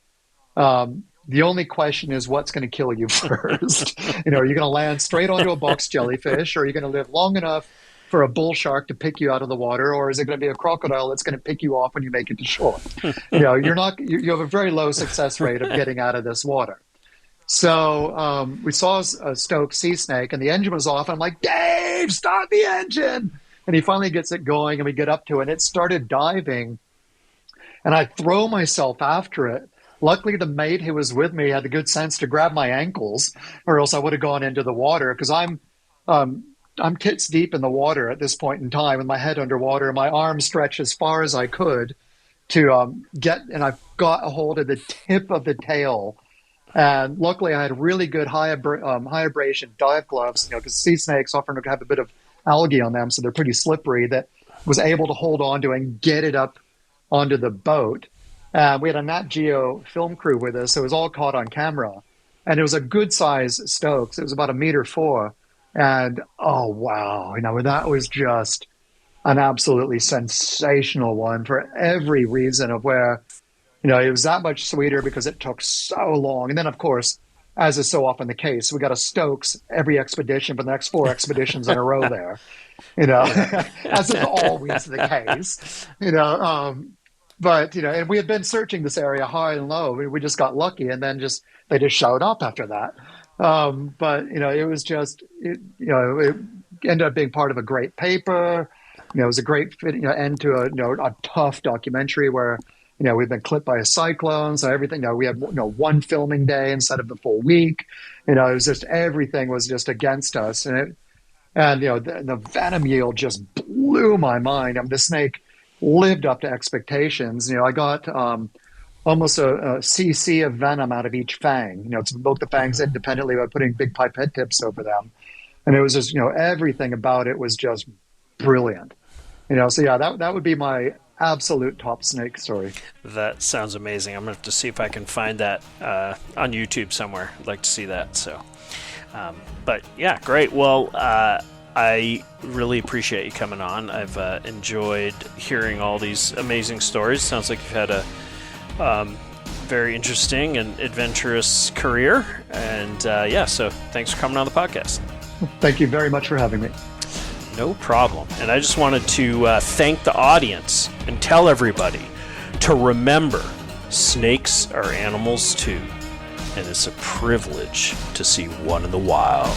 S2: the only question is what's going to kill you first. Are you going to land straight onto a box jellyfish, or are you going to live long enough for a bull shark to pick you out of the water, or is it going to be a crocodile that's going to pick you off when you make it to shore? You have a very low success rate of getting out of this water. So we saw a Stokes sea snake, and the engine was off. I'm like, "Dave, start the engine!" And he finally gets it going, and we get up to it, and it started diving. And I throw myself after it. Luckily, the mate who was with me had the good sense to grab my ankles, or else I would have gone into the water, because I'm tits deep in the water at this point in time, with my head underwater, and my arms stretched as far as I could to and I got a hold of the tip of the tail. And luckily, I had really good high abrasion dive gloves, because sea snakes often have a bit of algae on them, so they're pretty slippery, that was able to hold on to and get it up onto the boat. We had a Nat Geo film crew with us, so it was all caught on camera. And it was a good size Stokes. It was about 1.4 meters. And oh, wow. That was just an absolutely sensational one for every reason of where, it was that much sweeter because it took so long. And then, of course, as is so often the case, we got a Stokes every expedition for the next 4 expeditions in a row there, as is always the case, But and we had been searching this area high and low. We just got lucky, and then they just showed up after that. But it was just it ended up being part of a great paper. It was a great end to a tough documentary where we've been clipped by a cyclone, so everything. We had one filming day instead of the full week. It was just everything was just against us, and the venom yield just blew my mind. The snake lived up to expectations. I got almost a cc of venom out of each fang. To smoke the fangs independently by putting big pipette tips over them, and it was just everything about it was just brilliant. So yeah, that would be my absolute top snake story.
S1: That sounds amazing. I'm gonna have to see if I can find that on YouTube somewhere. I'd like to see that. So, but yeah, great. Well, I really appreciate you coming on. I've enjoyed hearing all these amazing stories. Sounds like you've had a very interesting and adventurous career. And so thanks for coming on the podcast.
S2: Thank you very much for having me.
S1: No problem. And I just wanted to thank the audience and tell everybody to remember snakes are animals too. And it's a privilege to see one in the wild.